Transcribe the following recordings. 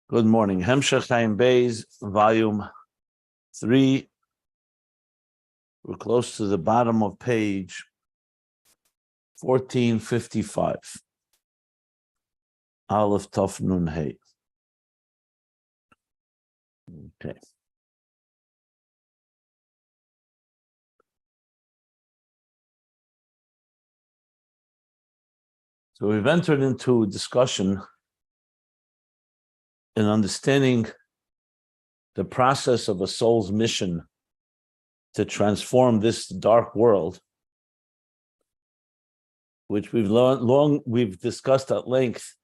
Good morning. Hemshech Ayin Beis, volume 3. We're close to the bottom of page 1455. Aleph Tov Nun Hey. Okay. So we've entered into a discussion in understanding the process of a soul's mission to transform this dark world, which we've discussed at length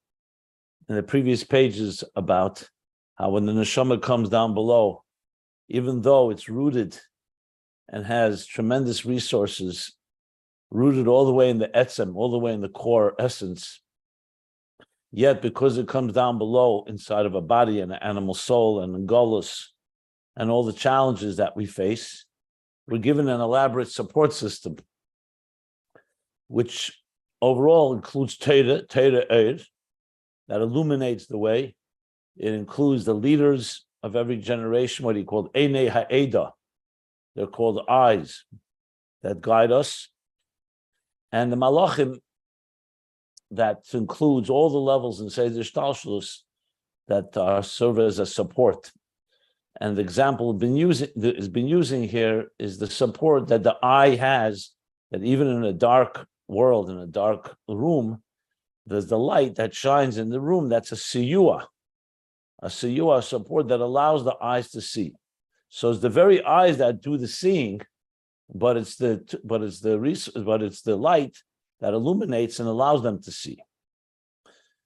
in the previous pages about how when the neshama comes down below, even though it's rooted and has tremendous resources, rooted all the way in the etzem, all the way in the core essence, yet because it comes down below inside of a body and an animal soul and an golus and all the challenges that we face, we're given an elaborate support system, which overall includes Teira Eid, that illuminates the way. It includes the leaders of every generation, what he called Einei Ha'eda. They're called eyes that guide us. And the Malachim, that includes all the levels in Seder Shtalshlus that serve as a support. And the example has been using here is the support that the eye has, that even in a dark world, in a dark room, there's the light that shines in the room. That's a siyua support that allows the eyes to see. So it's the very eyes that do the seeing, but it's the light that illuminates and allows them to see,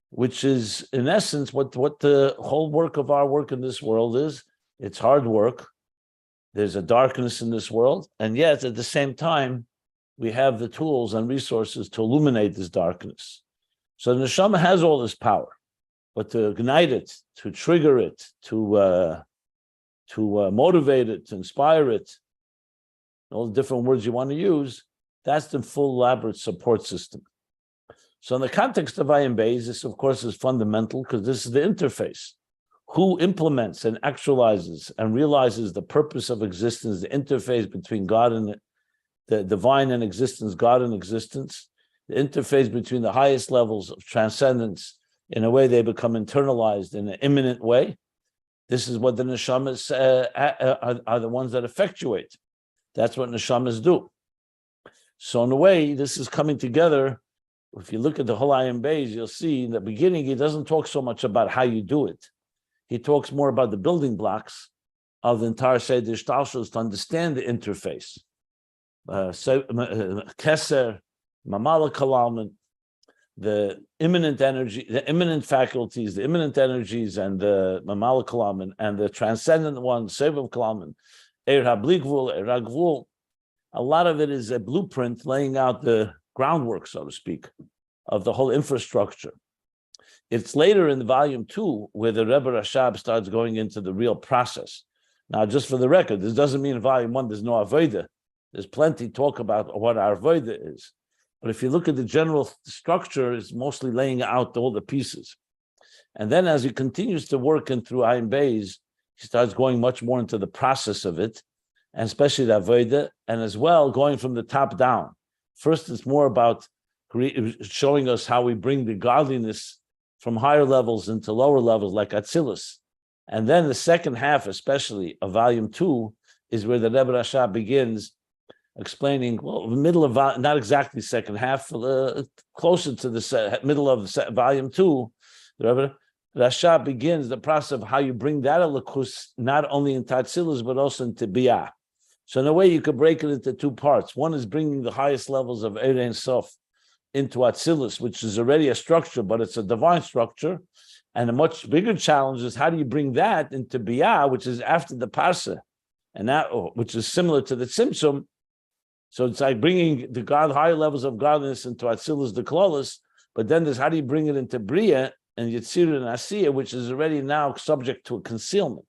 which is in essence what the whole work of our work in this world is. It's hard work. There's a darkness in this world, and yet at the same time, we have the tools and resources to illuminate this darkness. So the neshama has all this power, but to ignite it, to trigger it, to motivate it, to inspire it, all the different words you want to use, that's the full elaborate support system. So in the context of Ayin Beis, this of course is fundamental because this is the interface. Who implements and actualizes and realizes the purpose of existence, the interface between God and the divine and existence, God and existence, the interface between the highest levels of transcendence, in a way they become internalized in an imminent way. This is what the neshamas are the ones that effectuate. That's what neshamas do. So in a way, this is coming together. If you look at the whole Ayin Beis, you'll see in the beginning, he doesn't talk so much about how you do it. He talks more about the building blocks of the entire Seder Shtalshlus to understand the interface. Keser, Mamala Kalaman, the imminent energy, the imminent faculties, the imminent energies, and the Mamala Kalaman, and the transcendent one, Sevav Kalaman, Yirah Bligvul, Yirah Gvul. A lot of it is a blueprint laying out the groundwork, so to speak, of the whole infrastructure. It's later in volume 2 where the Rebbe Rashab starts going into the real process. Now, just for the record, this doesn't mean in volume 1 there's no Avodah. There's plenty talk about what our Avodah is. But if you look at the general structure, it's mostly laying out all the pieces. And then as he continues to work in through Ayin Beis, he starts going much more into the process of it, and especially the Avodah, and as well going from the top down. First, it's more about showing us how we bring the godliness from higher levels into lower levels, like Atzilus. And then the second half, especially of volume 2, is where the Rebbe Rashab begins explaining, well, the middle of, not exactly second half, closer to the middle of volume 2, the Rebbe Rashab begins the process of how you bring that elikus not only into Atzilus, but also into Biyah. So in a way, you could break it into two parts. One is bringing the highest levels of Eir Ein Sof into Atzilus, which is already a structure, but it's a divine structure. And a much bigger challenge is how do you bring that into Biyah, which is after the Parsa, and that, which is similar to the Tzimtzum. So it's like bringing the higher levels of godliness into Atzilus, the Klolos, but then there's how do you bring it into Bria and Yetzirah and Asiyah, which is already now subject to a concealment.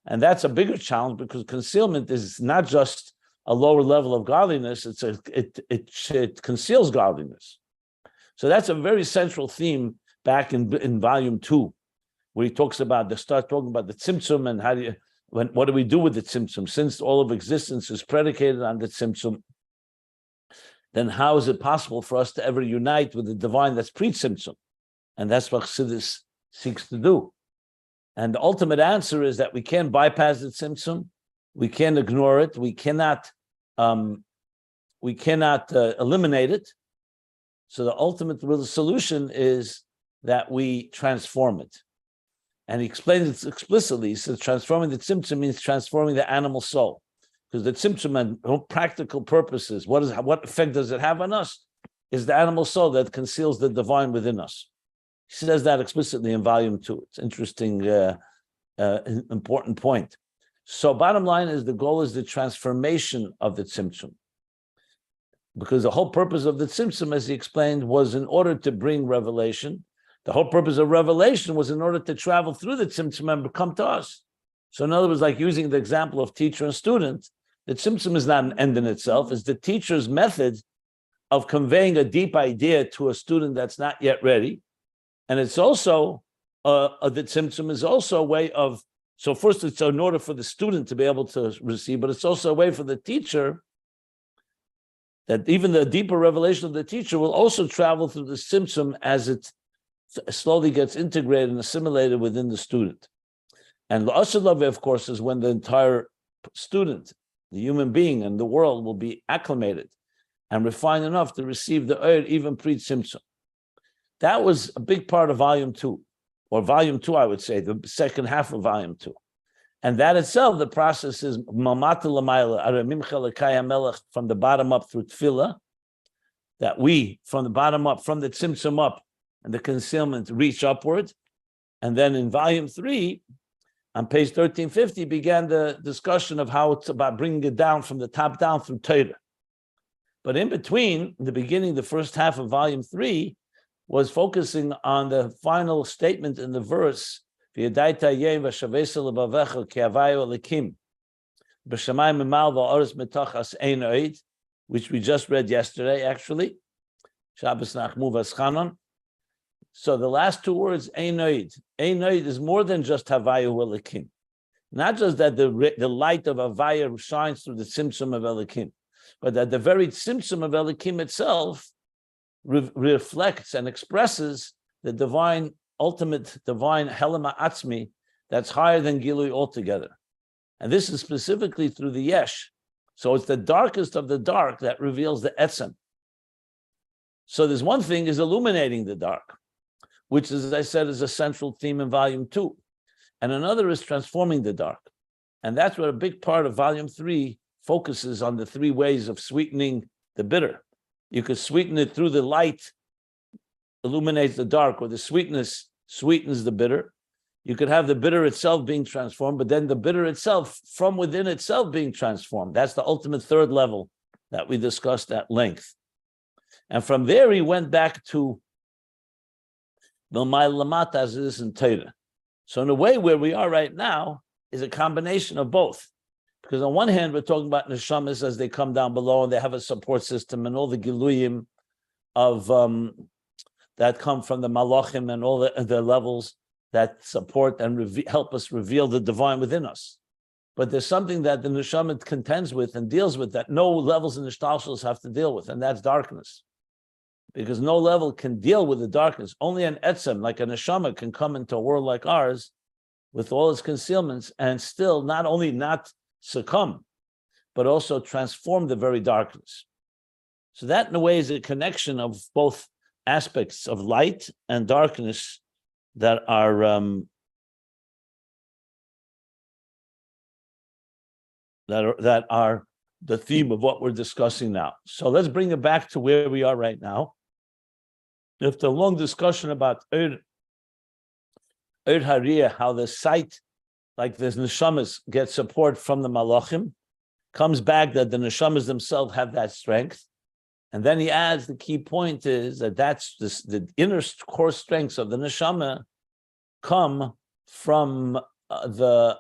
And that's a bigger challenge because concealment is not just a lower level of godliness, it conceals godliness. So that's a very central theme back in volume 2, where he talks about, start talking about the tzimtzum and what do we do with the tzimtzum? Since all of existence is predicated on the tzimtzum, then how is it possible for us to ever unite with the divine that's pre-tzimtzum? And that's what Chassidus seeks to do. And the ultimate answer is that we can't bypass the tzimtzum, we can't ignore it, we cannot eliminate it. So the ultimate solution is that we transform it. And he explains it explicitly. He says transforming the tzimtzum means transforming the animal soul. Because the tzimtzum and practical purposes, what effect does it have on us? Is the animal soul that conceals the divine within us. He says that explicitly in volume 2. It's interesting, important point. So bottom line is the goal is the transformation of the tzimtzum. Because the whole purpose of the tzimtzum, as he explained, was in order to bring revelation. The whole purpose of revelation was in order to travel through the tzimtzum and come to us. So in other words, like using the example of teacher and student, the tzimtzum is not an end in itself. It's the teacher's method of conveying a deep idea to a student that's not yet ready. And it's also, the tzimtzum is also a way of, so first it's in order for the student to be able to receive, but it's also a way for the teacher that even the deeper revelation of the teacher will also travel through the tzimtzum as it slowly gets integrated and assimilated within the student. And l'asalav, of course, is when the entire student, the human being and the world will be acclimated and refined enough to receive the Oyer even pre-tzimtzum. That was a big part of volume 2, or volume 2, I would say, the second half of volume 2. And that itself, the process is from the bottom up through tefillah, that we, from the bottom up, from the tzimtzum up, and the concealment reach upward. And then in volume 3, on page 1350, began the discussion of how it's about bringing it down from the top down through Torah. But in between, in the beginning, the first half of volume 3 was focusing on the final statement in the verse, which we just read yesterday, actually. So the last two words, Einoid. Einoid is more than just Havayu Elikim. Not just that the light of Havaya shines through the Tzimtzum of Elikim, but that the very Tzimtzum of Elikim itself reflects and expresses the divine, ultimate divine Helema Atzmi that's higher than Gilui altogether. And this is specifically through the Yesh. So it's the darkest of the dark that reveals the Etzem. So there's one thing is illuminating the dark, which, as I said, is a central theme in volume 2. And another is transforming the dark. And that's what a big part of volume 3 focuses on, the 3 ways of sweetening the bitter. You could sweeten it through the light, illuminates the dark, or the sweetness sweetens the bitter. You could have the bitter itself being transformed, but then the bitter itself, from within itself, being transformed. That's the ultimate third level that we discussed at length. And from there, he went back to Milmai Lamata as it is in Torah. So in a way, where we are right now is a combination of both. Because on one hand, we're talking about neshamas as they come down below and they have a support system and all the giluyim of that come from the malachim and all the levels that support and help us reveal the divine within us. But there's something that the neshama contends with and deals with that no levels in the shtalshalos have to deal with, and that's darkness. Because no level can deal with the darkness. Only an etzem, like a neshama, can come into a world like ours with all its concealments and still not only not succumb, but also transform the very darkness. So that, in a way, is a connection of both aspects of light and darkness that are that are the theme of what we're discussing now. So let's bring it back to where we are right now. After a long discussion about Ur Hariyah, how the sight, like the neshamas, get support from the malachim, comes back that the neshamas themselves have that strength. And then he adds the key point is that that's the inner core strengths of the neshama come from the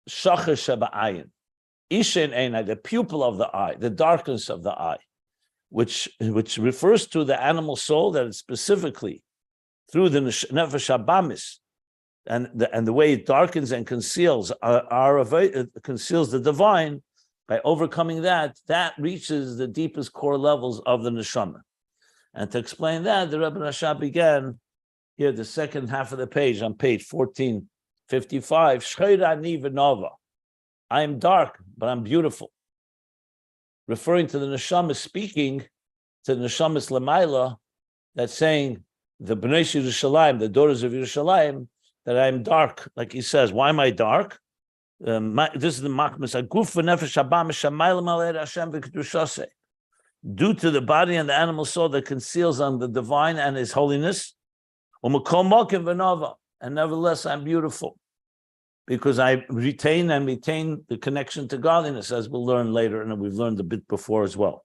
shachar sheba'ayin, ishen einai, the pupil of the eye, the darkness of the eye, which refers to the animal soul that is specifically through the nefesh habamis and the way it darkens and conceals conceals the divine, by overcoming that reaches the deepest core levels of the neshama. And to explain that, the Rebbe Rashab began here, the second half of the page, on page 1455. Shcheirani v'nova. I am dark, but I'm beautiful. Referring to the neshama, speaking to the neshamas lemaila, that's saying the Bnei Yerushalayim, the daughters of Yerushalayim, that I am dark. Like he says, why am I dark? This is the Malchus. Due to the body and the animal soul that conceals on the divine and his holiness, and nevertheless I'm beautiful, because I retain the connection to godliness, as we'll learn later, and we've learned a bit before as well.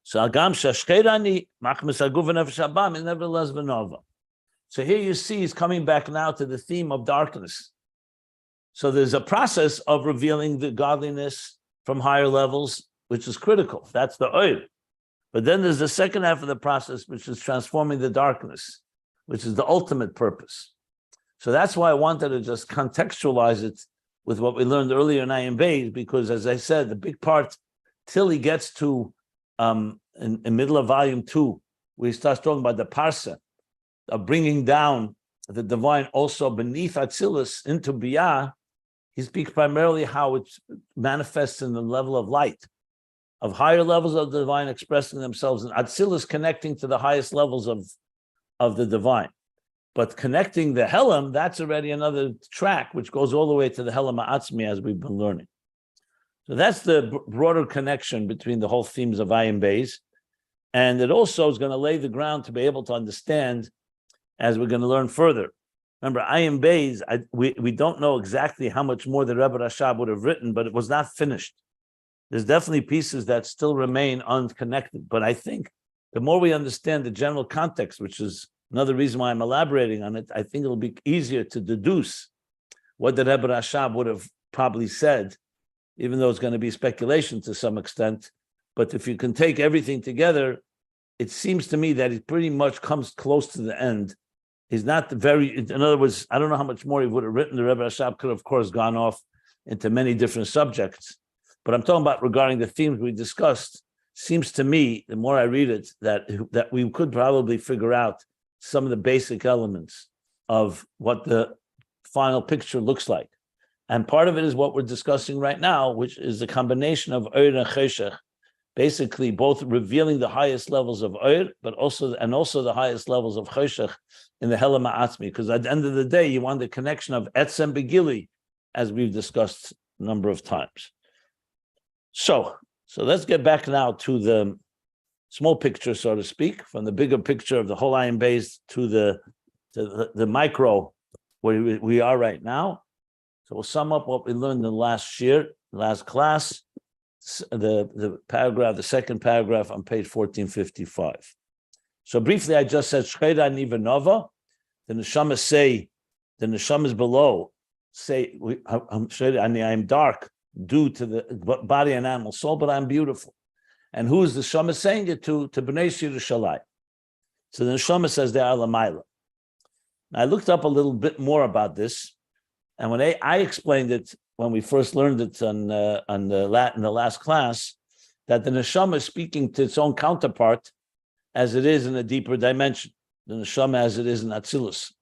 So nevertheless v'nova. So here you see he's coming back now to the theme of darkness. So there's a process of revealing the godliness from higher levels, which is critical. That's the oil. But then there's the second half of the process, which is transforming the darkness, which is the ultimate purpose. So that's why I wanted to just contextualize it with what we learned earlier in Ayin Beis, because as I said, the big part, till he gets to in middle of volume 2, we start talking about the parsa of bringing down the divine also beneath Atzilus into Biyah. He speaks primarily how it manifests in the level of light, of higher levels of the divine expressing themselves, and Atzilus connecting to the highest levels of the divine. But connecting the Helam, that's already another track, which goes all the way to the Helam Ha'atzmi, as we've been learning. So that's the broader connection between the whole themes of Ayin Beis. And it also is going to lay the ground to be able to understand, as we're going to learn further. Remember, Ayin Beis, we don't know exactly how much more the Rebbe Rashab would have written, but it was not finished. There's definitely pieces that still remain unconnected. But I think the more we understand the general context, which is another reason why I'm elaborating on it, I think it'll be easier to deduce what the Rebbe Rashab would have probably said, even though it's going to be speculation to some extent. But if you can take everything together, it seems to me that it pretty much comes close to the end. He's not in other words, I don't know how much more he would have written. The Rebbe Rashab could have, of course, gone off into many different subjects. But I'm talking about regarding the themes we discussed. Seems to me, the more I read it, that we could probably figure out some of the basic elements of what the final picture looks like. And part of it is what we're discussing right now, which is the combination of Oyer and Cheshech, basically both revealing the highest levels of Oyer, but also the highest levels of Cheshech in the Helam Ha'atzmi. Because at the end of the day, you want the connection of Etz and Begili, as we've discussed a number of times. So let's get back now to the small picture, so to speak, from the bigger picture of the whole Ayin Beis to the micro where we are right now. So we'll sum up what we learned in the last class, the second paragraph on page 1455. So briefly, I just said, Shcheira Nivanova, the neshamas below say, I am dark due to the body and animal soul, but I'm beautiful. And who is the neshama saying it to? To Bnei Yerushalayim. So the neshama says they are Lamaila. I looked up a little bit more about this, and when I explained it when we first learned it in the last class, that the neshama is speaking to its own counterpart as it is in a deeper dimension, the neshama as it is in Atzilus.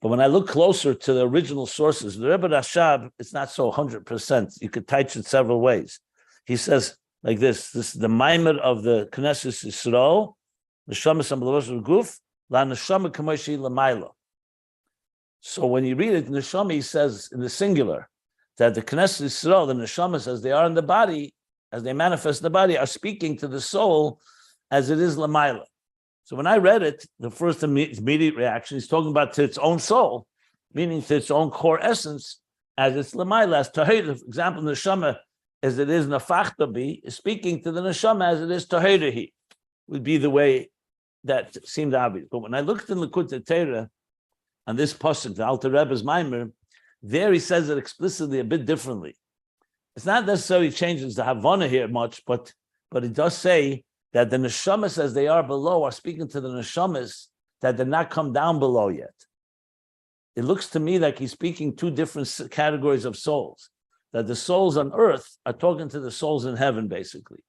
But when I look closer to the original sources, the Rebbe Rashab, it's not so 100%. You could touch it several ways. He says like this is the maimer of the Knesset Yisrael, neshama samalosh guf, la neshama kamoshi lamaila. So when you read it, neshama, he says in the singular, that the Knesset Yisrael, the neshamas, as they are in the body, as they manifest in the body, are speaking to the soul as it is lamaila. So when I read it, the first immediate reaction is talking about to its own soul, meaning to its own core essence, as it's lamaila, as tahir. For example, neshama, as it is nafachtabi, is speaking to the neshama as it is tahirahi, would be the way that seemed obvious. But when I looked in the Likutei Torah on this pasuk, the Alter Rebbe's Maimer, there he says it explicitly a bit differently. It's not necessarily changes the Havana here much, but it does say that the neshamas as they are below are speaking to the neshamas that did not come down below yet. It looks to me like he's speaking two different categories of souls, that the souls on earth are talking to the souls in heaven, basically.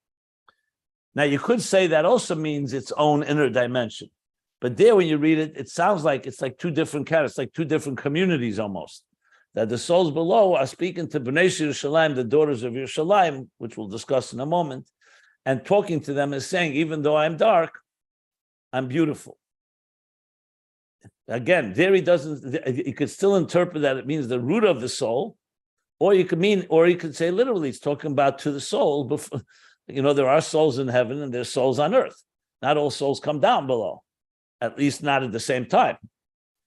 Now, you could say that also means its own inner dimension. But there, when you read it, it sounds like it's like two different categories, like two different communities almost. That the souls below are speaking to Bnei Yerushalayim, the daughters of Yerushalayim, which we'll discuss in a moment, and talking to them is saying, even though I'm dark, I'm beautiful. Again, there he doesn't, you could still interpret that it means the root of the soul, or you could say literally, it's talking about to the soul. Before, there are souls in heaven and there's souls on earth. Not all souls come down below, at least not at the same time.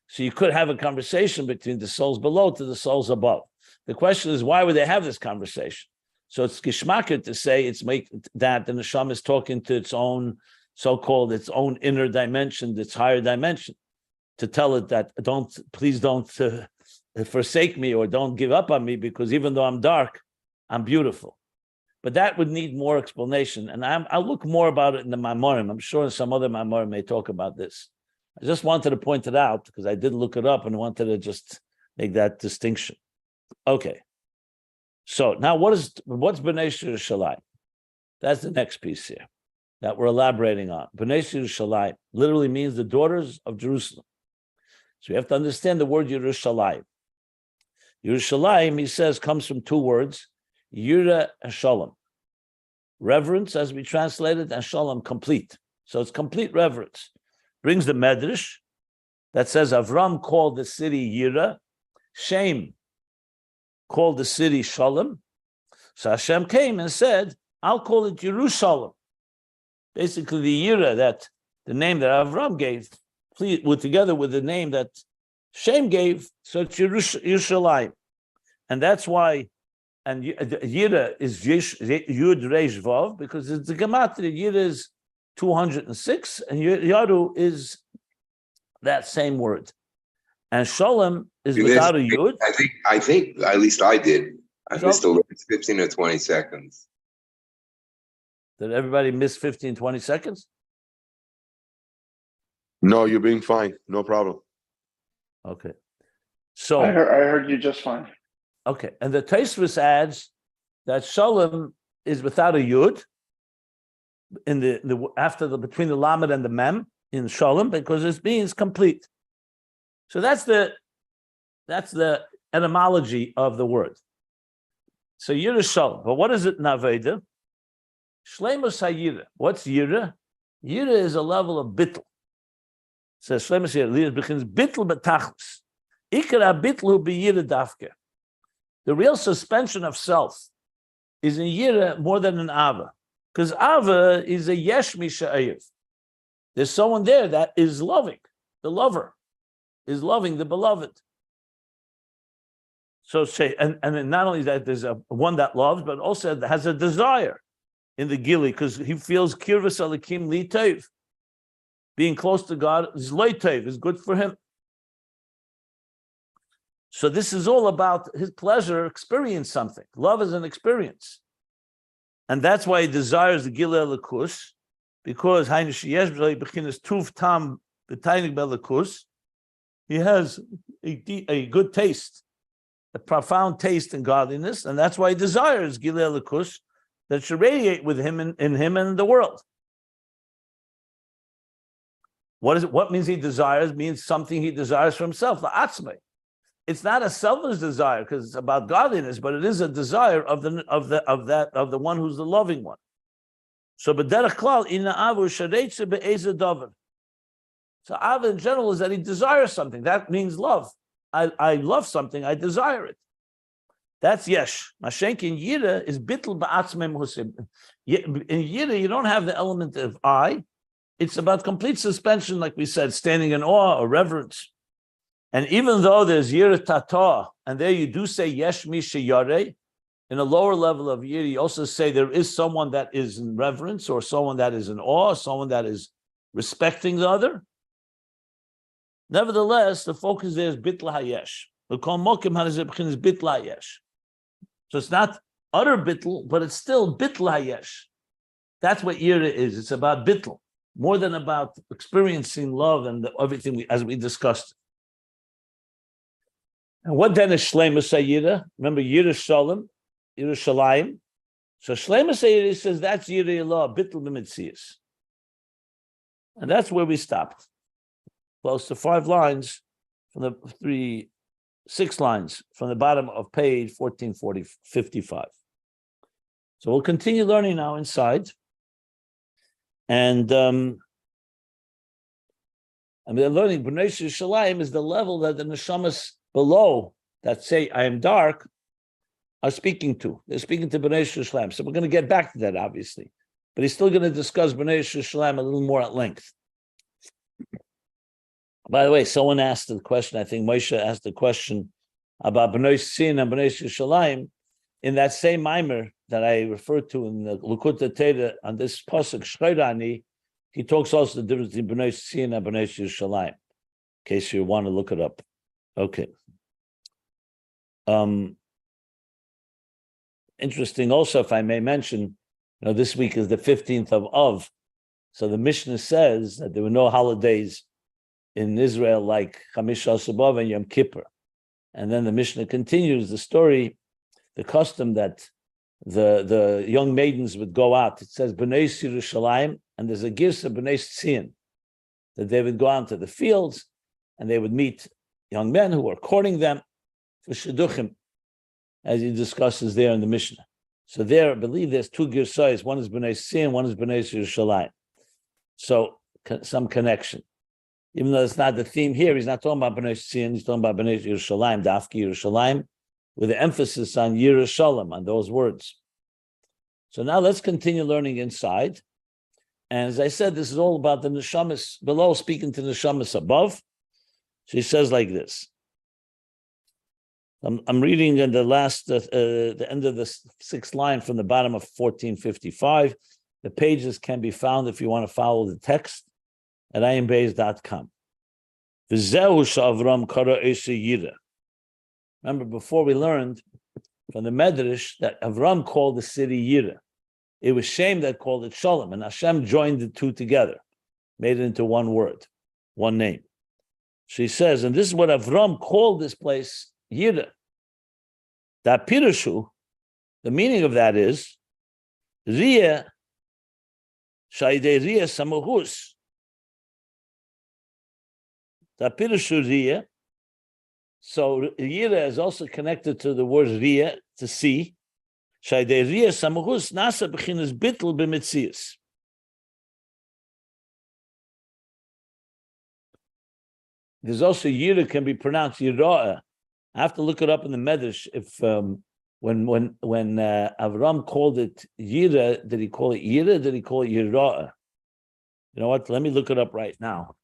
So you could have a conversation between the souls below to the souls above. The question is, why would they have this conversation? So it's gishmaker to say that the neshama is talking to its own so-called, its own inner dimension, its higher dimension, to tell it that please don't forsake me or don't give up on me, because even though I'm dark, I'm beautiful. But that would need more explanation, and I'll look more about it in the Maimorim. I'm sure some other Maimorim may talk about this. I just wanted to point it out because I did look it up and wanted to just make that distinction. Okay. So now what's Bnei Yerushalayim? That's the next piece here that we're elaborating on. Bnei Yerushalayim literally means the daughters of Jerusalem. So you have to understand the word Yerushalayim. Yerushalayim, he says, comes from two words, Yirah and Shalom. Reverence, as we translate it, and Shalom, complete. So it's complete reverence. Brings the Medrash that says Avram called the city Yirah, Shem called the city Shalom. So Hashem came and said, I'll call it Yerushalayim. Basically, the Yirah, that the name that Avram gave, together with the name that Shem gave, so it's Yerushalayim. And that's why, and Yirah is Yud Reish Vav, because it's the Gematria. Yirah is 206, and Yaru is that same word. And Shalom is without a Yud. I think, at least I did. I missed the last 15 or 20 seconds. Did everybody miss 15, 20 seconds? No, you're being fine. No problem. Okay. So I heard you just fine. Okay. And the Tosfos adds that Shalom is without a Yud in between the Lamed and the Mem in Shalom, because it means complete. So that's the etymology of the word. So Yirah Shalom. But what is it in Aveda? Shleimus HaYirah. What's Yirah? Yirah is a level of Bittul. It says Shleimus HaYirah begins Bittul B'tachlis. Ikra Bittul B'Yirah Dafke. The real suspension of self is in Yirah more than in Ava. Because Ava is a Yesh Misha'ayiv. There's someone there that is loving. The lover is loving the beloved. So say, and not only that, there's one that loves, but also has a desire in the Gili, because he feels Kirvas Alikim Li Tov. Being close to God is Li Tov, is good for him. So this is all about his pleasure, experience something. Love is an experience. And that's why he desires the Gili Elikus, because he has a good taste, a profound taste in godliness, and that's why he desires Gili Elikus that should radiate with him in him and in the world. What is it? What means he desires? Means something he desires for himself. The atzmai. It's not a selfish desire because it's about godliness, but it is a desire of the one who's the loving one. So, b'derech klal ina avu shareitze be'ezeh davar. So, ava in general is that he desires something. That means love. I love something. I desire it. That's yesh. Mashenk in Yirah is bittul ba'atzmei muhsim. In Yirah, you don't have the element of I. It's about complete suspension, like we said, standing in awe or reverence. And even though there's Yirah Tata, and there you do say yesh mi sheyareh, in a lower level of Yirah, you also say there is someone that is in reverence, or someone that is in awe, someone that is respecting the other. Nevertheless, the focus there is bittul hayesh. So it's not utter bittul, but it's still bittul hayesh. That's what Yirah is. It's about bittul. more than about experiencing love and everything as we discussed. And what then is Shleimus Yirah? Remember Yirah Shalom, Yirah Shalayim. So Shleimus Yirah says that's Yirah Allah, Bittul b'mitzias. And that's where we stopped. Close to 5 lines from the 6 lines from the bottom of page 1455. So we'll continue learning now inside. And we're learning B'nai Yerushalayim is the level that the neshamas below that say I am dark are speaking to. They're speaking to B'nai Yerushalayim. So we're going to get back to that, obviously. But he's still going to discuss B'nai Yerushalayim a little more at length. By the way, someone asked the question, I think Moshe asked the question about B'nai Sin and B'nai Yerushalayim in that same mimer that I referred to in the Likutei Torah on this pasuk Shchoirani. He talks also the difference between B'nai Sin and B'nai Yerushalayim, in case you want to look it up. Okay. Interesting also, if I may mention, this week is the 15th of Av. So the Mishnah says that there were no holidays in Israel like Chamish Al-Shabav and Yom Kippur. And then the Mishnah continues the story, the custom that the young maidens would go out. It says B'nai Yerushalayim, and there's a gift of B'nai Tzion, that they would go out to the fields and they would meet young men who were courting them for shidduchim, as he discusses there in the Mishnah. So there, I believe there's 2 girsayos. One is B'nai Tzion, one is B'nai Yerushalayim. So some connection. Even though it's not the theme here, he's not talking about B'nai Tzion, he's talking about B'nai Yerushalayim, Dafki Yerushalayim, with the emphasis on Yirah Shalom, on those words. So now let's continue learning inside. And as I said, this is all about the neshamas below, speaking to the neshamas above. She says like this. I'm reading in the last, the end of the 6th line from the bottom of 1455. The pages can be found if you want to follow the text at ayinbeis.com. V'zehu sh'Avram kara eshe Yirah. Remember, before we learned from the Medrash that Avram called the city Yirah. It was Shem that called it Shalom, and Hashem joined the two together, made it into one word, one name. She says, and this is what Avram called this place Yirah. That Pirushu, the meaning of that is Riyah Shaydei Riyah Samuhus. That Pirushu Riyah. So Yirah is also connected to the word Riyah, to see. Shaydei Riyah Samuhus Nasa B'chinas Bittul b'mitzias. There's also Yirah can be pronounced Yirah. I have to look it up in the Medrash. If when Avram called it Yirah, did he call it Yirah? Did he call it Yirah? You know what? Let me look it up right now,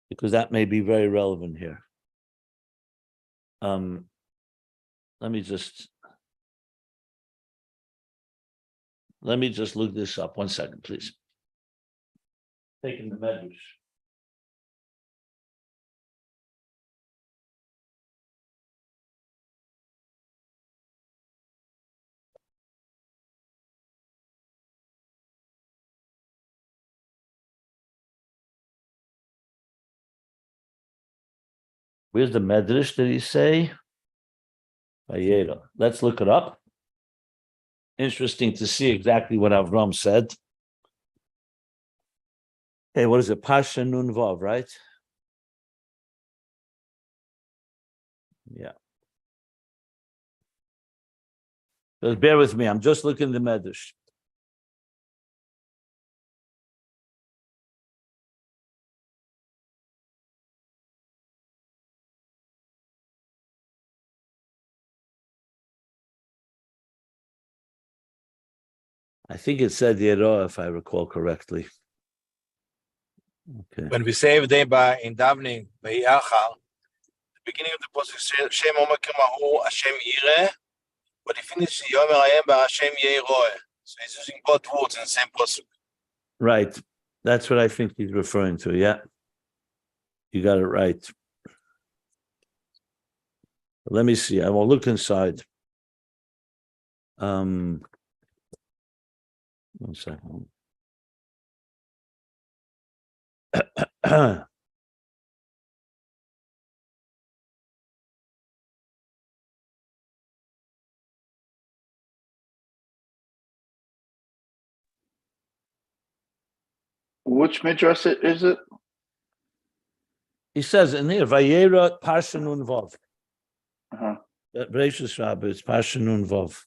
because that may be very relevant here. Let me just look this up. 1 second, please. Taking the Medrash. Where's the Medrash that he say? Yirah. Let's look it up. Interesting to see exactly what Avram said. Hey, what is it? Pasha Nun Vav, right? Yeah. Just bear with me. I'm just looking at the Medrash. I think it said Yirah, if I recall correctly. Okay. When we say every day in davening, the beginning of the pasuk, Shem Omer Kemahu Hashem Yireh, but he finishes Yomer Ayem Hashem Yeroeh. So he's using both words in the same pasuk. Right. That's what I think he's referring to. Yeah. You got it right. Let me see. I will look inside. 1 second. Which midrash is it? He says in here, Vayera Parsha Nun Vav. Uh-huh. Bereishis Rabbah, it's Parsha Nun Vav,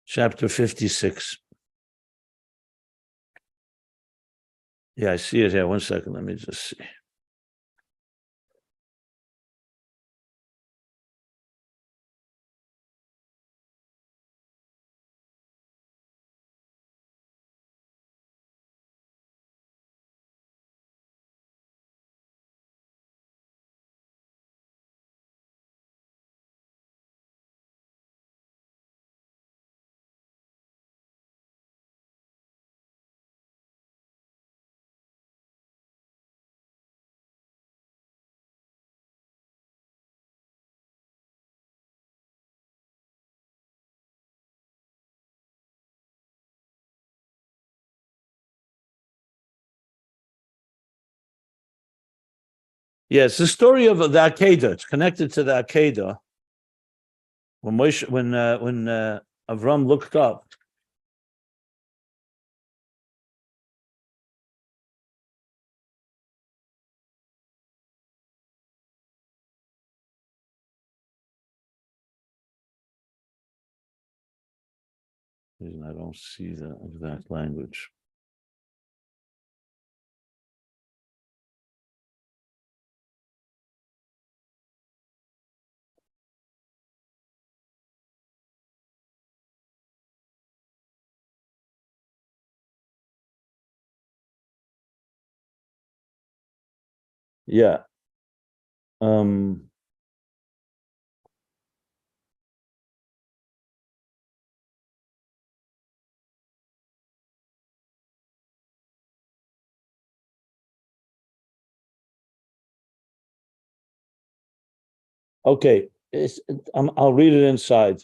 chapter 56. Yeah, I see it here. 1 second, let me just see. Yeah, it's the story of the Akedah. It's connected to the Akedah. When Avram looked up, I don't see the exact language. Yeah. Okay, I'll read it inside.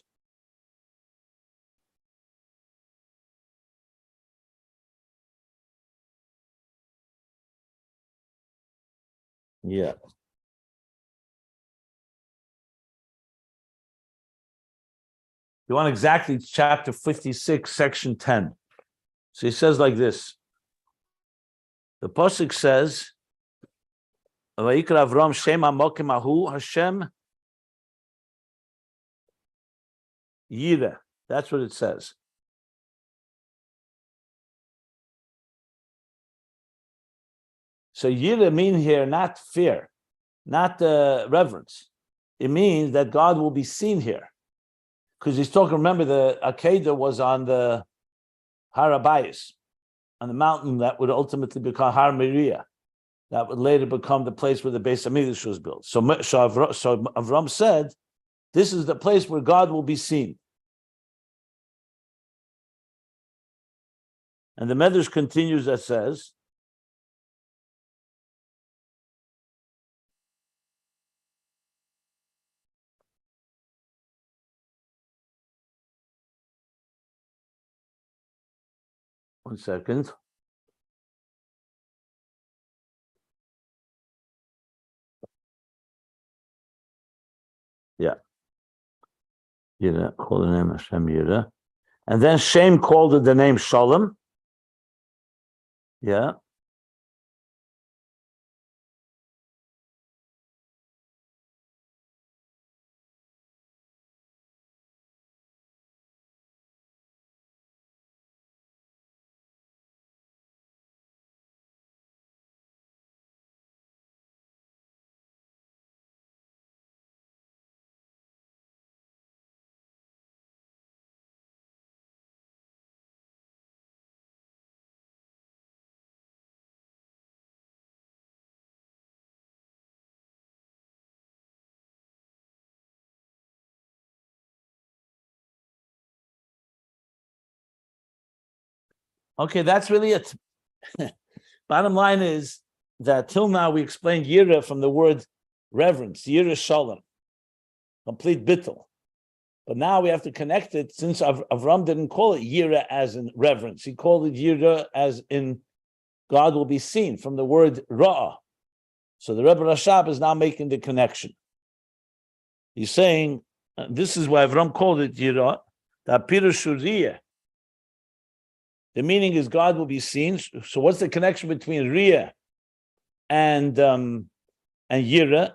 Yeah. You want exactly chapter 56, section 10. So he says like this. The Pasuk says, Vayikra Avram Shem HaMokim Ahu Hashem Yirah. That's what it says. So Yirah mean here not fear, not reverence. It means that God will be seen here. Because he's talking, remember, the Akedah was on the Har Abayis, on the mountain that would ultimately become Har Moriah, that would later become the place where the Beis Hamikdash was built. So Avram said, this is the place where God will be seen. And the Medrash continues that says, one second. Yeah. Yirah, call the name Hashem Yirah. And then Shem called it the name Shalom. Yeah. Okay, that's really it. Bottom line is that till now we explained Yirah from the word reverence, Yirah Shalom, complete Bittul. But now we have to connect it, since Avram didn't call it Yirah as in reverence. He called it Yirah as in God will be seen from the word Ra'ah. So the Rebbe Rashab is now making the connection. He's saying, this is why Avram called it Yirah, that Pirushu Riyah. The meaning is God will be seen. So what's the connection between Riyah and Yirah?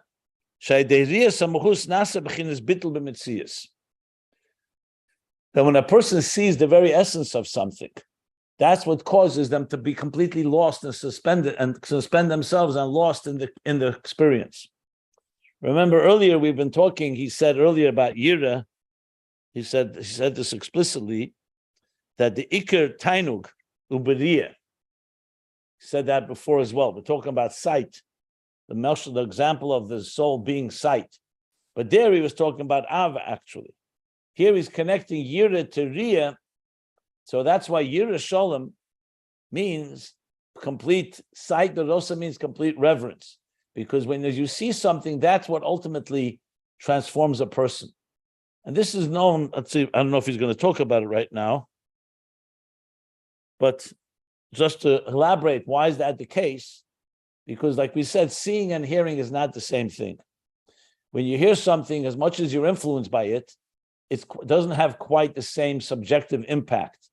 That when a person sees the very essence of something, that's what causes them to be completely lost and suspended and suspend themselves and lost in the experience. Remember earlier we've been talking. He said earlier about Yirah. He said this explicitly that the Iker Tainug Uberiyah. He said that before as well. We're talking about sight. The example of the soul being sight. But there he was talking about Av actually. Here he's connecting Yirah to Riyah. So that's why Yirah Shalom means complete sight, but also means complete reverence. Because when you see something, that's what ultimately transforms a person. And this is known, let's see, I don't know if he's going to talk about it right now. But just to elaborate, why is that the case? Because like we said, seeing and hearing is not the same thing. When you hear something, as much as you're influenced by it, it doesn't have quite the same subjective impact.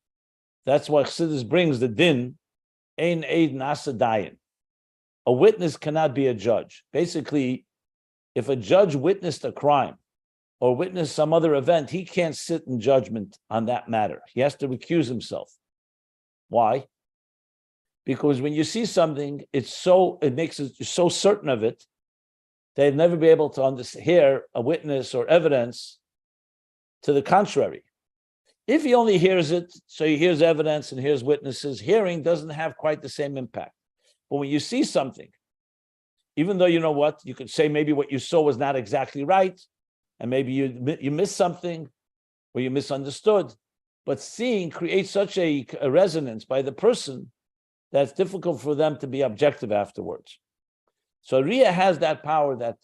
That's why Chassidus brings the din, ein eid nasa dayan. A witness cannot be a judge. Basically, if a judge witnessed a crime or witnessed some other event, he can't sit in judgment on that matter. He has to recuse himself. Why? Because when you see something, it makes it so certain of it, they'd never be able to hear a witness or evidence to the contrary. If he only hears it, so he hears evidence and hears witnesses, hearing doesn't have quite the same impact. But when you see something, even though you know what, you could say maybe what you saw was not exactly right, and maybe you missed something, or you misunderstood, but seeing creates such a resonance by the person that's difficult for them to be objective afterwards. So Riyah has that power that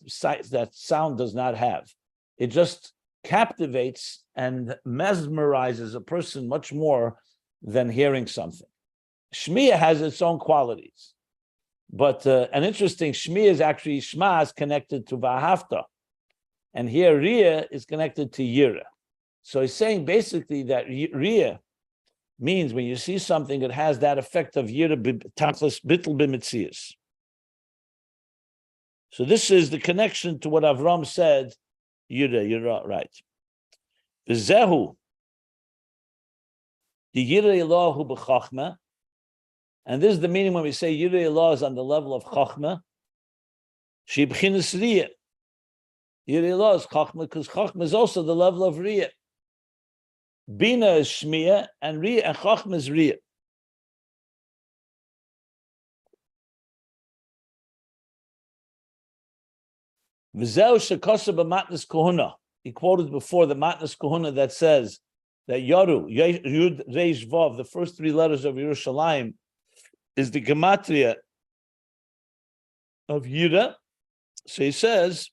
sound does not have. It just captivates and mesmerizes a person much more than hearing something. Shmiya has its own qualities. But an interesting, Shmiya is actually, Shma is connected to Vahafta. And here Riyah is connected to Yirah. So he's saying basically that Riyah means when you see something, it has that effect of Yirah Tachlis Bittul b'Mitzias. So this is the connection to what Avram said, Yirah, right. The Zehu, the Yirah Elohu b'Chachma, and this is the meaning when we say Yirah Eloh is on the level of Chachma, She b'chinas Riyah. Yirah Eloh is Chachma, because Chachma is also the level of Riyah. Bina is Shmiya, and Riyah and Chachma is Riyah. V'zeu shekosa b'matnas kohuna. He quoted before the matnas kohuna that says that Yaru, Yud Reish Vav, the first three letters of Yerushalayim, is the gematria of Yirah. So he says,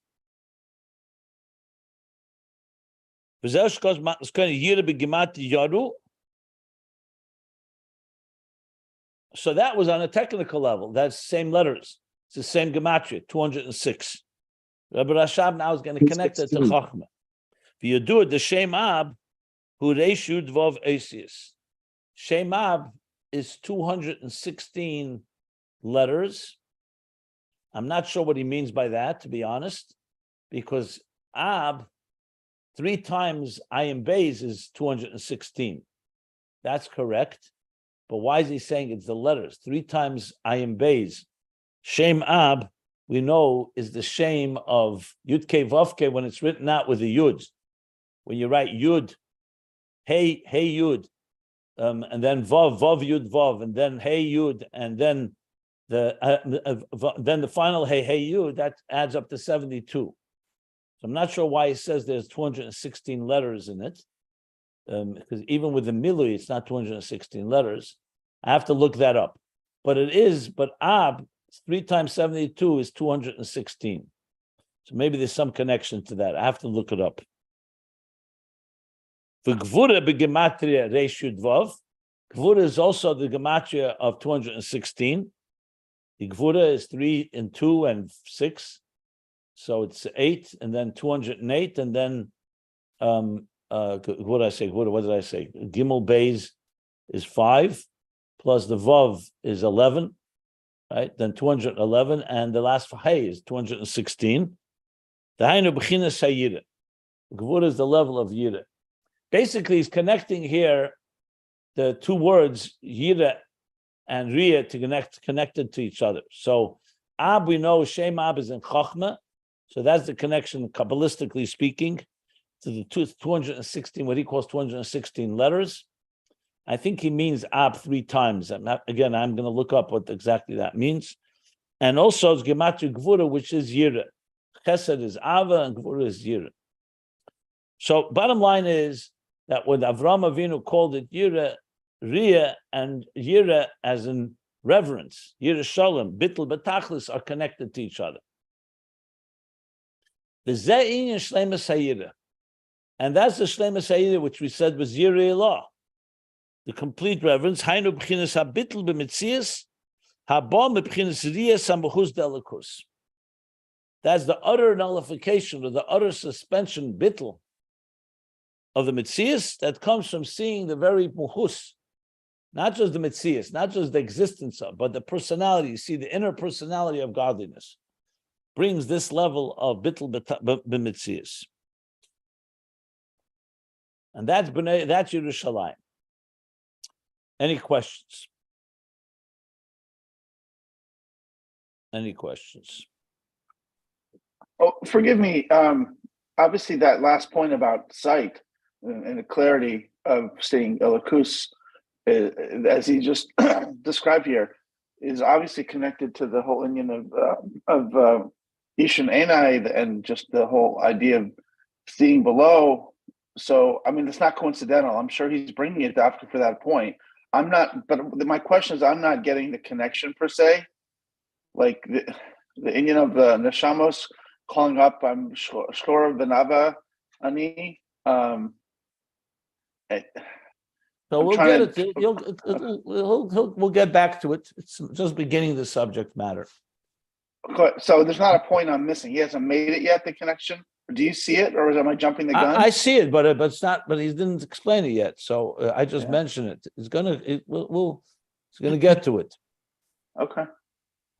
V'zeu shekosa b'matnas kohuna, Yirah b'gematria Yaru. So that was on a technical level. That's the same letters. It's the same gematria, 206. Rabbi Rashab now is going to connect it to Chachma. You do it, the Shem Ab, who Reishud Vav Asius. Shem Ab is 216 letters. I'm not sure what he means by that, to be honest, because Ab, 3 times Ayin Beis is 216. That's correct. But why is he saying it's the letters? 3 times Ayin Beis. Shem Ab, we know, is the shame of Yud Ke Vav Ke when it's written out with the Yud. When you write Yud, Hey Yud, and then Vav Yud Vav, and then Hey Yud, and then the final Hey Yud, that adds up to 72. So I'm not sure why he says there's 216 letters in it, because even with the Milui, it's not 216 letters. I have to look that up. But it is, but Ab, 3 times 72 is 216. So maybe there's some connection to that. I have to look it up. V'gvura b'gematria reish yud vav, Gvura is also the gematria of 216. The Gvura is 3 and 2 and 6. So it's 8 and then 208 and then what did I say? What did I say? Gimel Beis is 5 plus the Vav is 11, right? Then 211 and the last Hay is 216. The Hainu B'chinas Yirah. Gvura is the level of Yirah. Basically, he's connecting here the two words Yirah and Riyah to connected to each other. So Ab, we know Shem Ab is in Chochmah, so that's the connection, Kabbalistically speaking, to the 216, what he calls 216 letters. I think he means Ab 3 times. I'm going to look up what exactly that means. And also it's Gematria Gvura, which is Yirah. Chesed is Ava and Gvura is Yirah. So bottom line is that when Avraham Avinu called it Yirah, Riyah and Yirah as in reverence, Yirah Shalom, Bittul B'tachlis are connected to each other. The Ze'in Shleimus HaYirah. And that's the Shleimus HaYirah which we said was Yirah Elah. The complete reverence, Hainu B'chinas HaBittul B'mitzias, Haba B'chinas Riyah Samachus Delikus. That's the utter nullification or the utter suspension, Bittul, of the Metzias that comes from seeing the very Mehus, not just the Metzias, not just the existence of, but the personality. You see, the inner personality of godliness brings this level of Bittul b'Metzias. And that's Yerushalayim. Any questions? Any questions? Oh, forgive me. Obviously, that last point about sight and the clarity of seeing Elikus, as he just described here, is obviously connected to the whole Indian of Ishan Enai and just the whole idea of seeing below. So, I mean, it's not coincidental. I'm sure he's bringing it after for that point. I'm not, but my question is, I'm not getting the connection per se, like the Indian of the Neshamos calling up. I'm Shkor Benava Ani. So we'll get it. We'll get back to it. It's just beginning the subject matter. So there's not a point I'm missing. He hasn't made it yet. The connection. Do you see it, or am I jumping the gun? I see it, but it's not. But he didn't explain it yet. So I just mentioned it. It's gonna get to it. Okay.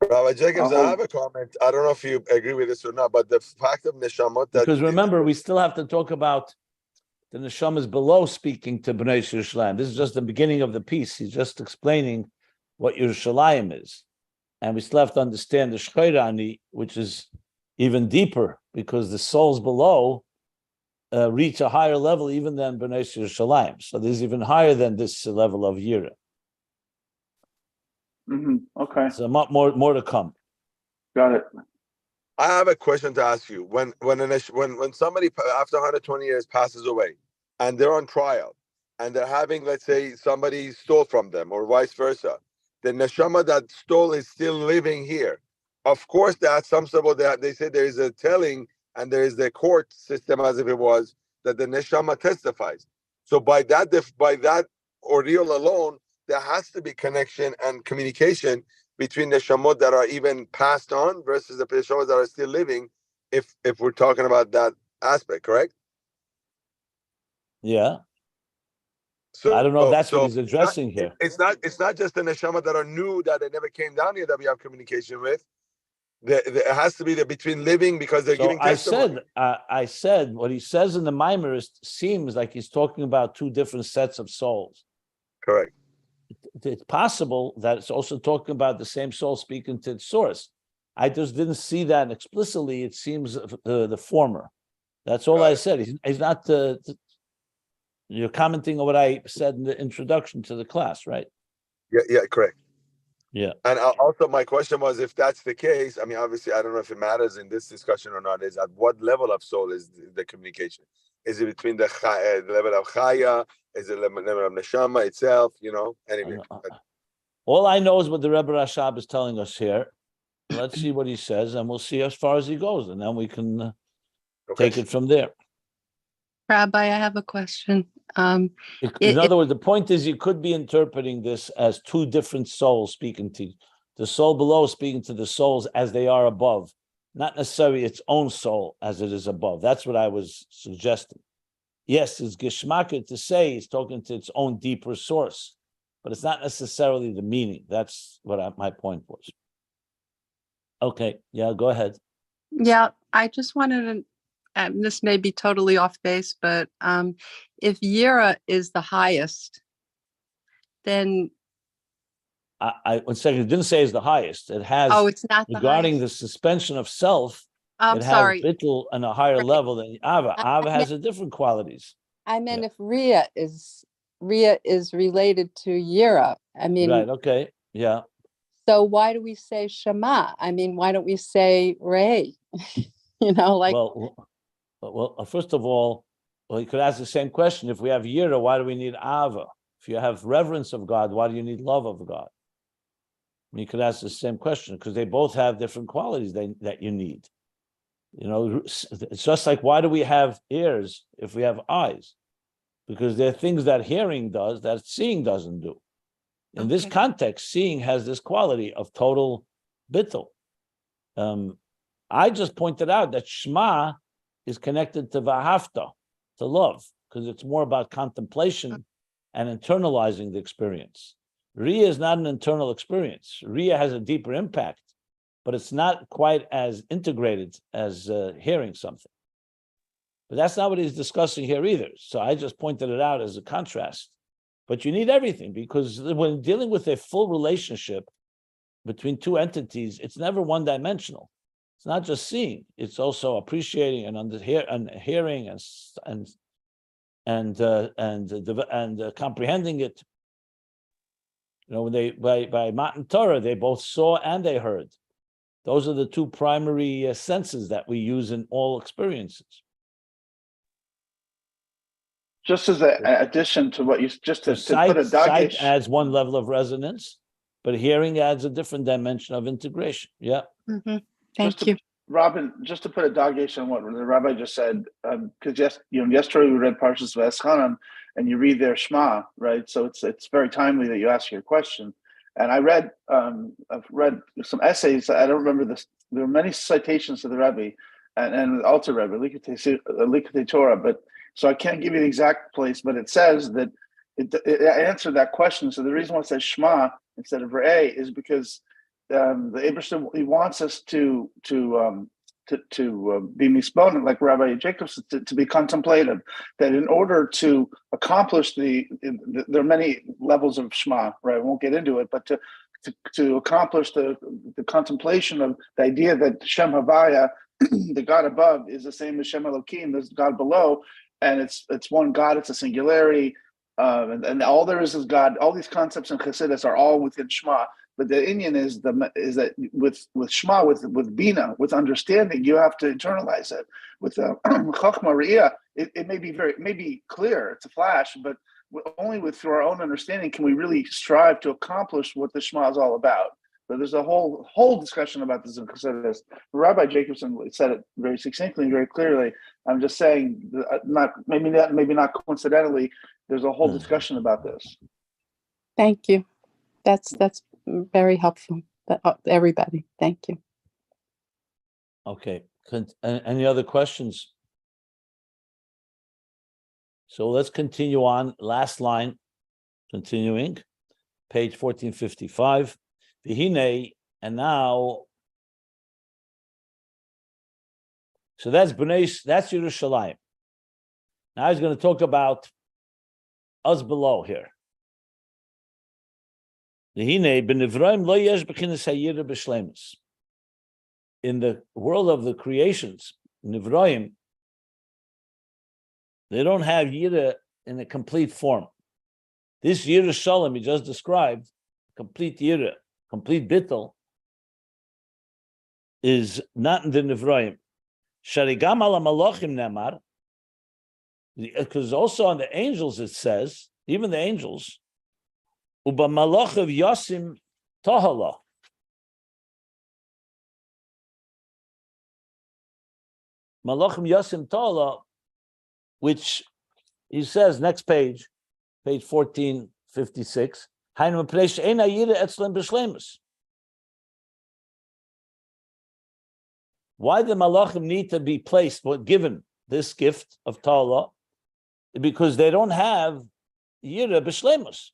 Rabbi Jacobs, I have a comment. I don't know if you agree with this or not, but the fact of neshamot that because remember, we still have to talk about the neshamas below speaking to Bnei Yerushalayim. This is just the beginning of the piece. He's just explaining what Yerushalayim is, and we still have to understand the Shchoirani, which is even deeper because the souls below reach a higher level even than Bnei Yerushalayim. So there's even higher than this level of Yirah. Mm-hmm. Okay. So more to come. Got it. I have a question to ask you. When somebody after 120 years passes away and they're on trial and they're having, let's say, somebody stole from them or vice versa, the neshama that stole is still living here. Of course, that's some sort of they say there is a telling and there is the court system as if it was that the neshama testifies. So by that ordeal alone, there has to be connection and communication between the neshamot that are even passed on versus the neshamot that are still living, if we're talking about that aspect, correct? Yeah. So I don't know if that's what he's addressing here. It's not just the neshama that are new that they never came down here that we have communication with. It has to be between living because they're giving testimony. I said what he says in the Mimer seems like he's talking about two different sets of souls. Correct. It's possible that it's also talking about the same soul speaking to its source. I just didn't see that explicitly. It seems the former. That's all I said. He's not. You're commenting on what I said in the introduction to the class, right? Yeah, correct. Yeah. And also, my question was, if that's the case, I mean, obviously, I don't know if it matters in this discussion or not. Is at what level of soul is the communication? Is it between the level of Chaya? Is it the level of Neshama itself? Anyway. All I know is what the Rebbe Rashab is telling us here. Let's see what he says, and we'll see as far as he goes, and then we can take it from there. Rabbi, I have a question. In other words, the point is you could be interpreting this as two different souls speaking to the soul below, speaking to the souls as they are above, not necessarily its own soul as it is above. That's what I was suggesting. Yes, it's geschmacker to say it's talking to its own deeper source, but it's not necessarily the meaning. That's what my point was. Okay, yeah, go ahead. Yeah, I just wanted to, this may be totally off base, but if Yirah is the highest, then... I 1 second, it didn't say it's the highest. It has, it's not regarding the highest. the suspension of self, I'm it sorry. has Bittul on a higher level than Ava. Ava has a different qualities. I meant if Rhea is related to Yirah. I mean, Right, okay, yeah. so why do we say Shema? I mean, why don't we say Ray? Well, first of all, you could ask the same question. If we have Yirah, why do we need Ava? If you have reverence of God, why do you need love of God? You could ask the same question because they both have different qualities that you need. It's just like, why do we have ears if we have eyes? Because there are things that hearing does that seeing doesn't do. In this context, seeing has this quality of total bittul. I just pointed out that Shema is connected to Vahafta, to love, because it's more about contemplation and internalizing the experience. Riya is not an internal experience. Riya has a deeper impact, but it's not quite as integrated as hearing something. But that's not what he's discussing here either. So I just pointed it out as a contrast. But you need everything, because when dealing with a full relationship between two entities, it's never one-dimensional. It's not just seeing; it's also appreciating and hearing and comprehending it. When they by Matan Torah, they both saw and they heard. Those are the two primary senses that we use in all experiences. Just as an addition to what you just to put a sight adds one level of resonance, but hearing adds a different dimension of integration. Yeah. Mm-hmm. Thank you, Robin. Just to put a dagesh on what the rabbi just said, because yesterday we read Parshas V'eschanan, and you read their Shema, right? So it's very timely that you ask your question. And I've read some essays. I don't remember this. There are many citations to the Rebbe and the Alter Rebbe, Likutei Torah, but. So I can't give you the exact place, but it says that it answered that question. So the reason why it says Shema instead of Re'eh is because the Ibbur, he wants us to be misboned, like Rabbi Jacobs, to be contemplative. That in order to accomplish there are many levels of Shema, right? I won't get into it, but to accomplish the contemplation of the idea that Shem Havaya, the God above, is the same as Shem Elokim, the God below. And it's one God, it's a singularity, and all there is God. All these concepts in Chassidus are all within Shema. But the Inyan is that with Shema, with Bina, with understanding, you have to internalize it. With Chachma Riyah, it may be clear, it's a flash, but only through our own understanding can we really strive to accomplish what the Shema is all about. So there's a whole discussion about this in Chassidus. Rabbi Jacobson said it very succinctly and very clearly. I'm just saying, maybe not coincidentally, there's a whole discussion about this. Thank you. That's very helpful. Everybody, thank you. Okay. Any other questions? So let's continue on. Last line, continuing, page 1455. V'hinei, and now, so that's Yerushalayim. Now he's going to talk about us below here. V'hinei b'nivroim lo yesh b'chinas hayirah b'shleimus. In the world of the creations, Nivroim, they don't have Yirah in a complete form. This Yirah Shalom he just described, complete Yirah, complete Bittul, is not in the Nivroim. Sharigam ala Malachim nemar, because also on the angels it says, even the angels, Uba Malachav Yasim Tahala. Malachim Yasim Tahala, which he says, next page 1456, why the Malachim need to be placed, given this gift of Ta'ala? Because they don't have Yirah b'shleimus.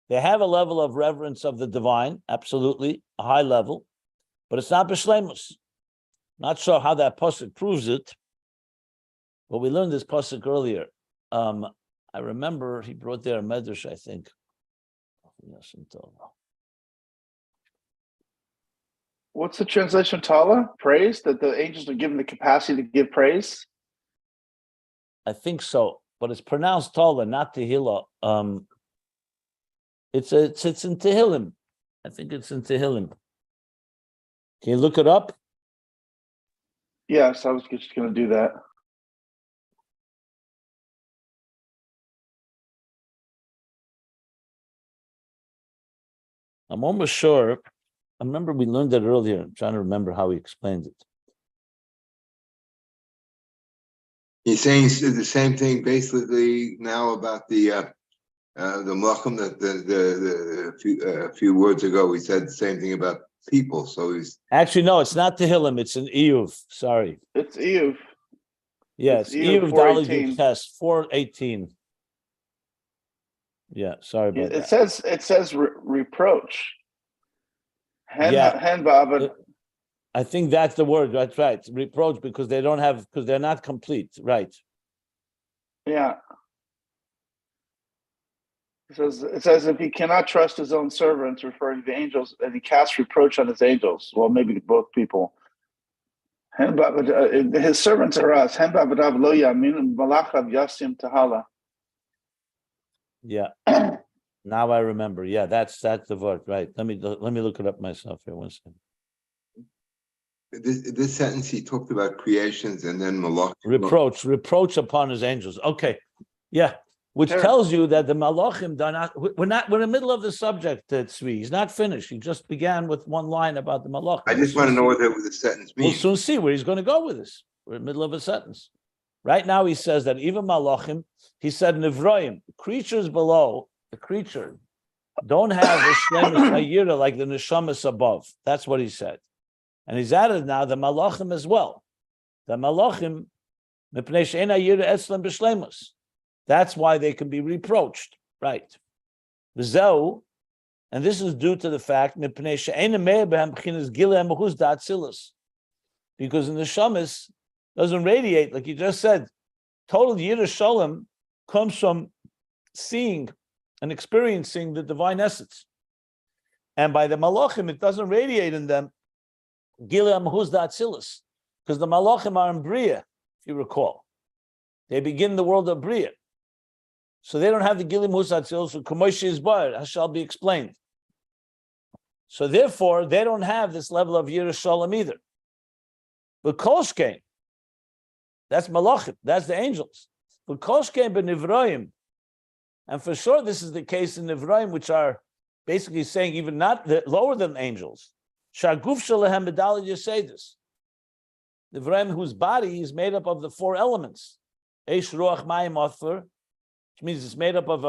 They have a level of reverence of the divine, absolutely, a high level, but it's not b'shleimus. Not sure how that pasuk proves it, but we learned this pasuk earlier. I remember he brought there a medrash, I think. What's the translation of Tala? Praise? That the angels are given the capacity to give praise? I think so, but it's pronounced Tala, not Tehillah. It's in Tehillim. I think it's in Tehillim. Can you look it up? Yes, I was just going to do that. I'm almost sure. I remember we learned that earlier. I'm trying to remember how he explains it. He's saying the same thing basically now about the Malchum that a few words ago we said the same thing about people. So he's actually no, it's not Tehillim. It's in Iyuv. Sorry, it's Iyuv. Yes, Iyuv Daled Test 4:18. Yeah, sorry about that. It says reproach. I think that's the word. That's right. Reproach because they don't have, because they're not complete. Right. Yeah. It says if he cannot trust his own servants, referring to the angels, and he casts reproach on his angels. Well, maybe to both people. His servants are us. Yeah. Now I remember. Yeah, that's the word. Right. Let me look it up myself here. 1 second. This sentence he talked about creations and then malach. Reproach upon his angels. Okay. Yeah. Which tells you that the malachim are not. We're in the middle of the subject, Tzvi. He's not finished. He just began with one line about the malachim. I just want to know what the sentence means. We'll soon see where he's going to go with this. We're in the middle of a sentence. Right now he says that even malachim, he said nivroim, creatures below, the creature, don't have a shlemus hayira like the neshamas above. That's what he said. And he's added now the malachim as well. The malachim, mipnei she'en hayira etzlem b'shlemus. That's why they can be reproached, right? V'zeu, and this is due to the fact mipnei she'en me'eh b'hem b'chinas gilei Mehus Atzilus, because in the shamas doesn't radiate, like you just said. Total Yirah Shalom comes from seeing and experiencing the divine essence, and by the malachim, it doesn't radiate in them. Gilei Mehus Atzilus, because the malachim are in Bria, if you recall, they begin the world of Bria. So they don't have the Gilei Mehus Atzilus, so Kamoshi is bar, as shall be explained. So therefore, they don't have this level of Yirah Shalom either. But Kolshkein, that's Malachim, that's the angels. But Kolshkein b'Nivroim, and for sure this is the case in Nivroim, which are basically saying even not lower than angels. Shaguf Shalahem B'Daled Yesedus. Nivroim, whose body is made up of the 4 elements. Eish, Ruach, Mayim, Othar, which means it's made up of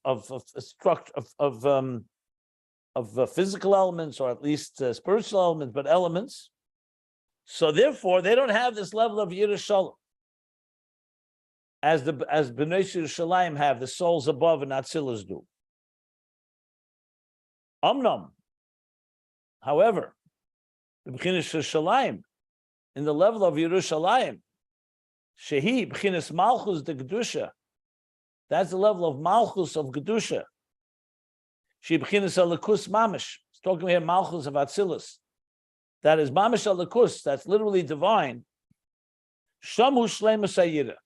a structure of physical elements, or at least spiritual elements, but elements. So therefore, they don't have this level of Yirah Shalom as Bnei Yerushalayim have, the souls above and Atzilus do. Omnom, however, the B'chinas Yerushalayim, in the level of Yerushalayim, Shehi B'chinas Malchus de Gedusha, that's the level of Malchus of Gedusha. She B'chinas Alakus Mamish. It's talking here Malchus of Atzilus. That is Mamish Alakus, that's literally divine. Shamu Shleimus Hayira.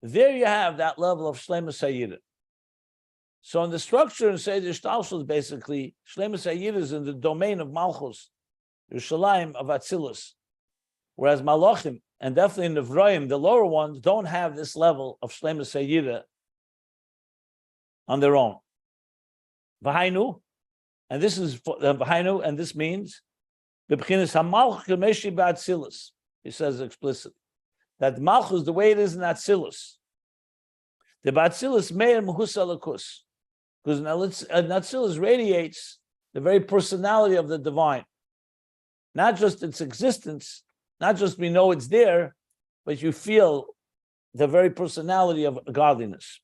There you have that level of Shleimus Hayira. So in the structure and say the Shtalshus, basically, Shleimus Hayira is in the domain of Malchus, Yerushalayim of Atzilus. Whereas Malachim, and definitely in the Nevroim, the lower ones don't have this level of Shleimus Hayira on their own. V'hainu, and this is V'hainu, and this means he says explicitly that Malchus, the way it is in Atzilus, The Atzilus meir Mehus alakus, because Atzilus radiates the very personality of the divine, not just its existence, not just we know it's there, but you feel the very personality of godliness.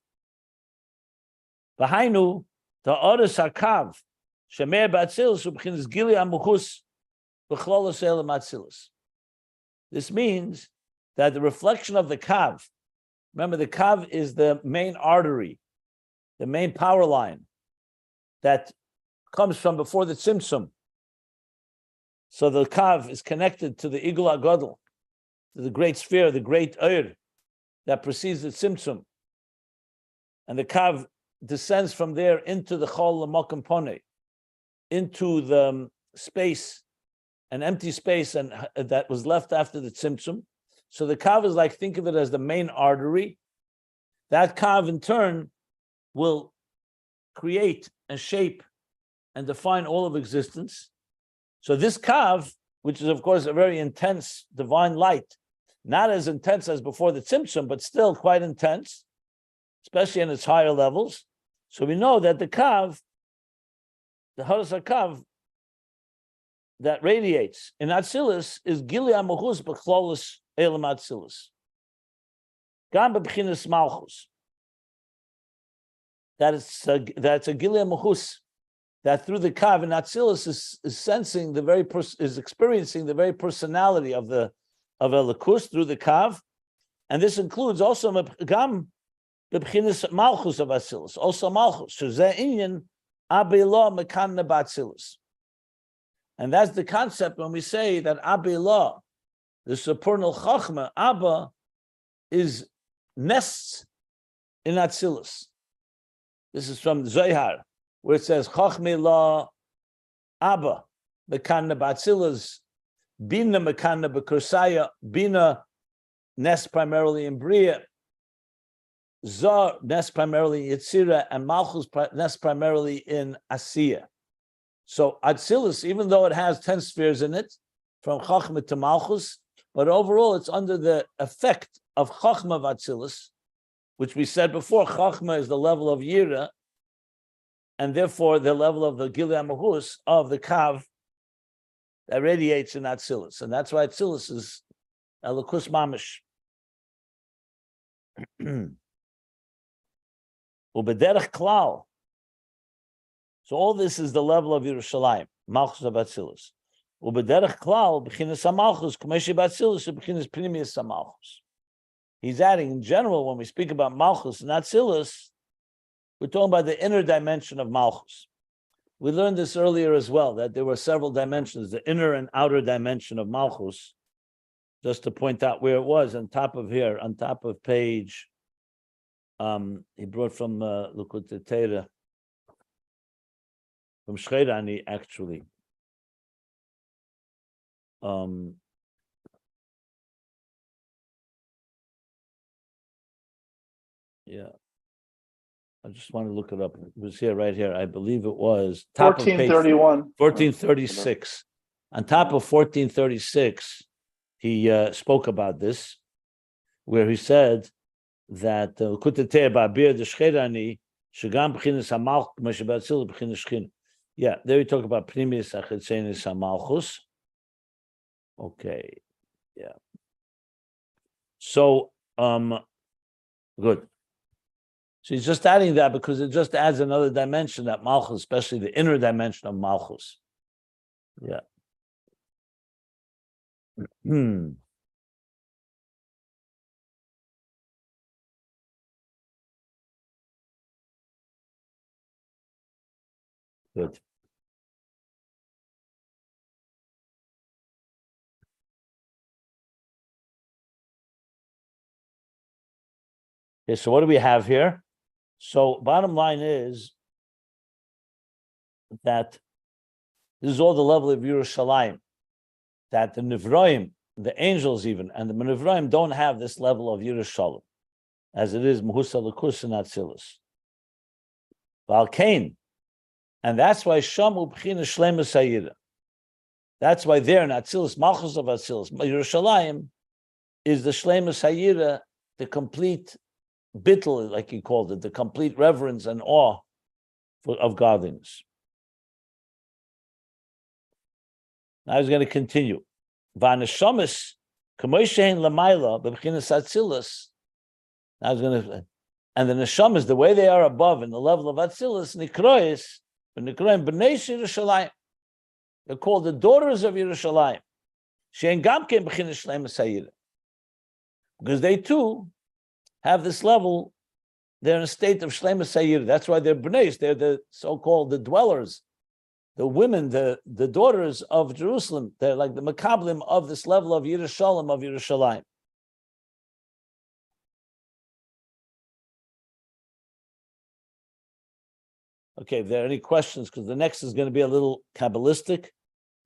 V'hainu the oris hakav shemeir b'Atzilus u'b'chinas gili amuchus b'chlolos elam Atzilus. This means that the reflection of the kav, remember the kav is the main artery, the main power line that comes from before the tzimtzum. So the kav is connected to the igul hagadol, to the great sphere, the great Eir that precedes the tzimtzum. And the kav descends from there into the chol l'makom poneh, into the space, an empty space, and that was left after the tzimtzum. So the kav is like, think of it as the main artery. That kav in turn will create and shape and define all of existence. So this kav, which is of course a very intense divine light, not as intense as before the tzimtzum, but still quite intense, especially in its higher levels. So we know that the kav, the horos hakav that radiates in Atzilus is gili amuchus b'chlolos elam Atzilus. Gam b'bchinas Malchus. That's a gili amuchus, that through the kav in Atzilus is sensing the very is experiencing the very personality of Elikus through the kav, and this includes also gam b'bchinas Malchus of Atzilus, also Malchus. Shezeh inyan abelo mekanna b'Atzilus. And that's the concept when we say that Abba, the supernal Chachma, Abba, is nests in Atzilus. This is from Zohar, where it says Chachmi la Abba, Mekanna b'Atzilus, Bina Mekanna b'Kursaya, Bina nests primarily in Bria, Zah nests primarily in Yitzira, and Malchus nests primarily in Asiya. So Atzilus, even though it has 10 spheres in it, from Chachma to Malchus, but overall it's under the effect of Chachma of Atzilus, which we said before, Chachma is the level of Yirah, and therefore the level of the Gili Mehus of the Kav that radiates in Atzilus. And that's why Atzilus is Elikus Mamish. Ubederech Klal. So all this is the level of Yerushalayim, Malchus of Atzilus. Ubederech klal b'chinas hamalchus k'meshi b'Atzilus b'chinas pnimius hamalchus. He's adding, in general, when we speak about Malchus and Atzilus, we're talking about the inner dimension of Malchus. We learned this earlier as well, that there were several dimensions, the inner and outer dimension of Malchus. Just to point out where it was, on top of here, on top of page, he brought from Likutei Torah, from Shreirani, actually. Yeah. I just want to look it up. It was here, right here. I believe it was top 1431. of page 1436. On top of 1436, he spoke about this, where he said that yeah, there we talk about Primis Achitzenis Malchus. Okay, yeah. So, good. So he's just adding that because it just adds another dimension, that Malchus, especially the inner dimension of Malchus. Yeah. Good. Okay, so what do we have here? So bottom line is that this is all the level of Yerushalayim, that the Nivroim, the angels even, and the Nivroim don't have this level of Yerushalayim, as it is Mehus Elikus and Atzilus. Valkain, and that's why Shamu B'china Shleimus Hayira. That's why there in Atzilus, Malchus of Atzilus, Yerushalayim is the Shleimus Hayira, the complete Bittul, like he called it, the complete reverence and awe of godliness. Now he's going to continue. V'aneshamis k'moishein lamaila b'bchinas Atzilus. Now he's going to, and the neshamas, the way they are above in the level of Atzilus, nikrois, v'nikroim b'nei Yerushalayim. They're called the daughters of Yerushalayim. Shein gamkein b'chinas shleimus hayirah. Because they too have this level. They're in a state of shleimus hayirah. That's why they're b'nei. They're the so-called the dwellers, the women, the daughters of Jerusalem. They're like the makablim of this level of Yerushalayim, of Yerushalayim. Okay, if there are any questions, because the next is going to be a little Kabbalistic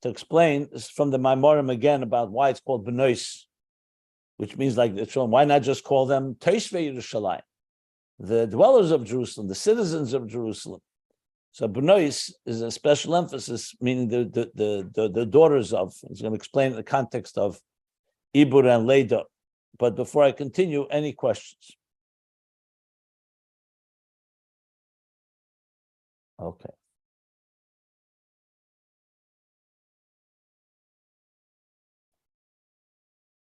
to explain. This is from the Maimorim again about why it's called Benois, which means like the children. Why not just call them Teishvei Yerushalayim, the dwellers of Jerusalem, the citizens of Jerusalem? So Benois is a special emphasis, meaning the daughters of. It's going to explain the context of Ibbur and Leda. But before I continue, any questions? Okay.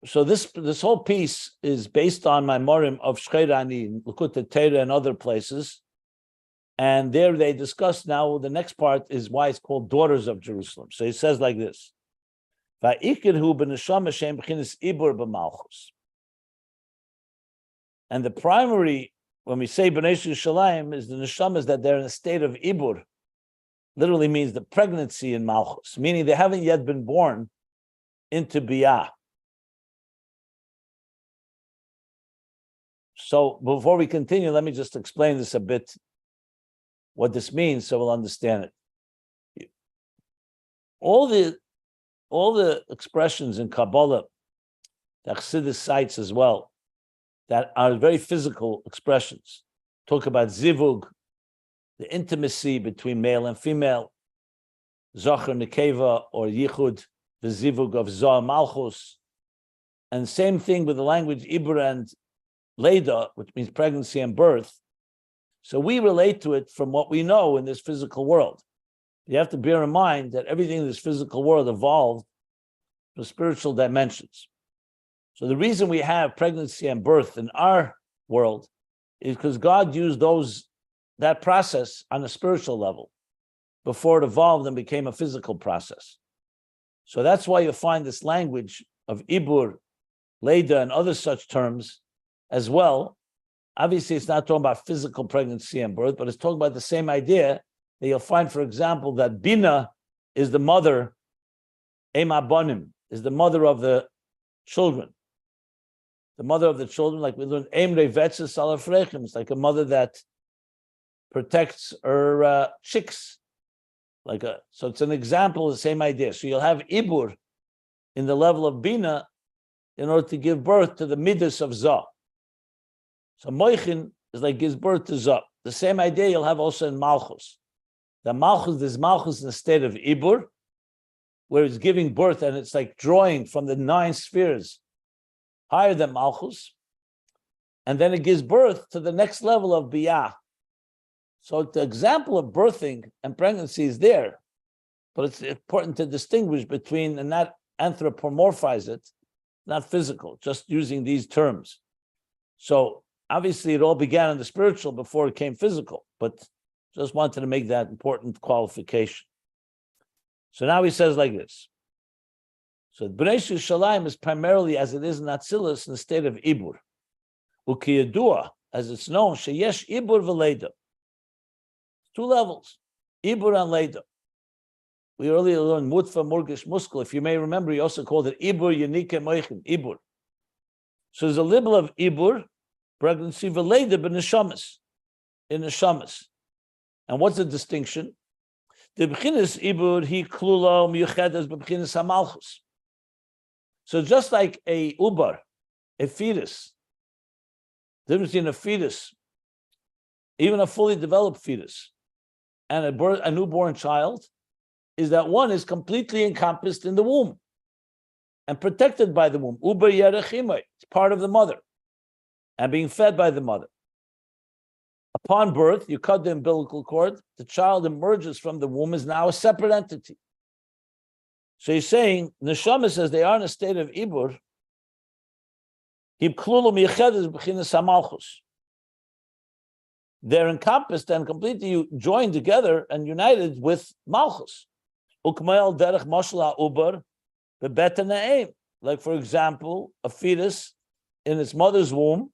So this whole piece is based on Maimorim of Shcheirani, Likutei Torah, and other places. And there they discuss now, the next part is why it's called Daughters of Jerusalem. So he says like this. And the primary, when we say B'nai Yerushalayim, is the neshamas that they're in a state of Ibbur. Literally means the pregnancy in Malchus, meaning they haven't yet been born into Biyah. So before we continue, let me just explain this a bit, what this means, so we'll understand it. All the expressions in Kabbalah, the Chassidus cites as well, that are very physical expressions. Talk about zivug, the intimacy between male and female, zocher nekeva, or yichud, the zivug of Zohar Malchus, and same thing with the language Ibbur and Leda, which means pregnancy and birth. So we relate to it from what we know in this physical world. You have to bear in mind that everything in this physical world evolved from spiritual dimensions. So the reason we have pregnancy and birth in our world is because God used that process on a spiritual level before it evolved and became a physical process. So that's why you find this language of Ibbur, Leda, and other such terms as well. Obviously, it's not talking about physical pregnancy and birth, but it's talking about the same idea that you'll find, for example, that Bina is the mother, Ema Bonim, is the mother of the children. The mother of the children, like we learned, Emre Vetzes Alafrechim, it's like a mother that protects her chicks. So it's an example of the same idea. So you'll have Ibbur in the level of Bina in order to give birth to the Midas of Zah. So Moichin is like gives birth to Zah. The same idea you'll have also in Malchus. There's Malchus in the state of Ibbur, where it's giving birth and it's like drawing from the 9 spheres higher than Malchus, and then it gives birth to the next level of Biyah. So the example of birthing and pregnancy is there, but it's important to distinguish between and not anthropomorphize it, not physical, just using these terms. So obviously it all began in the spiritual before it came physical, but just wanted to make that important qualification. So now he says like this. So B'nai Yerushalayim is primarily, as it is in Atzilus, in the state of Ibbur. Ukiyadua, as it's known, sheyesh Ibbur v'Leda. 2 levels, Ibbur and Leda. We earlier learned Mutfa, Murgish, Muskel. If you may remember, he also called it Ibbur, Yanike, Moichin, Ibbur. So there's a level of Ibbur, pregnancy, v'Leda, b'neshamas, in neshamas. And what's the distinction? The b'chinas Ibbur, he klula, miyuchedes, b'chinas hamalchus. So just like a ubar, a fetus, the difference between a fetus, even a fully developed fetus, and a newborn child, is that one is completely encompassed in the womb and protected by the womb. Uber Yirah, it's part of the mother and being fed by the mother. Upon birth, you cut the umbilical cord, the child emerges from the womb, is now a separate entity. So he's saying, Neshama says they are in a state of Ibbur. They're encompassed and completely joined together and united with Malchus. Like, for example, a fetus in its mother's womb.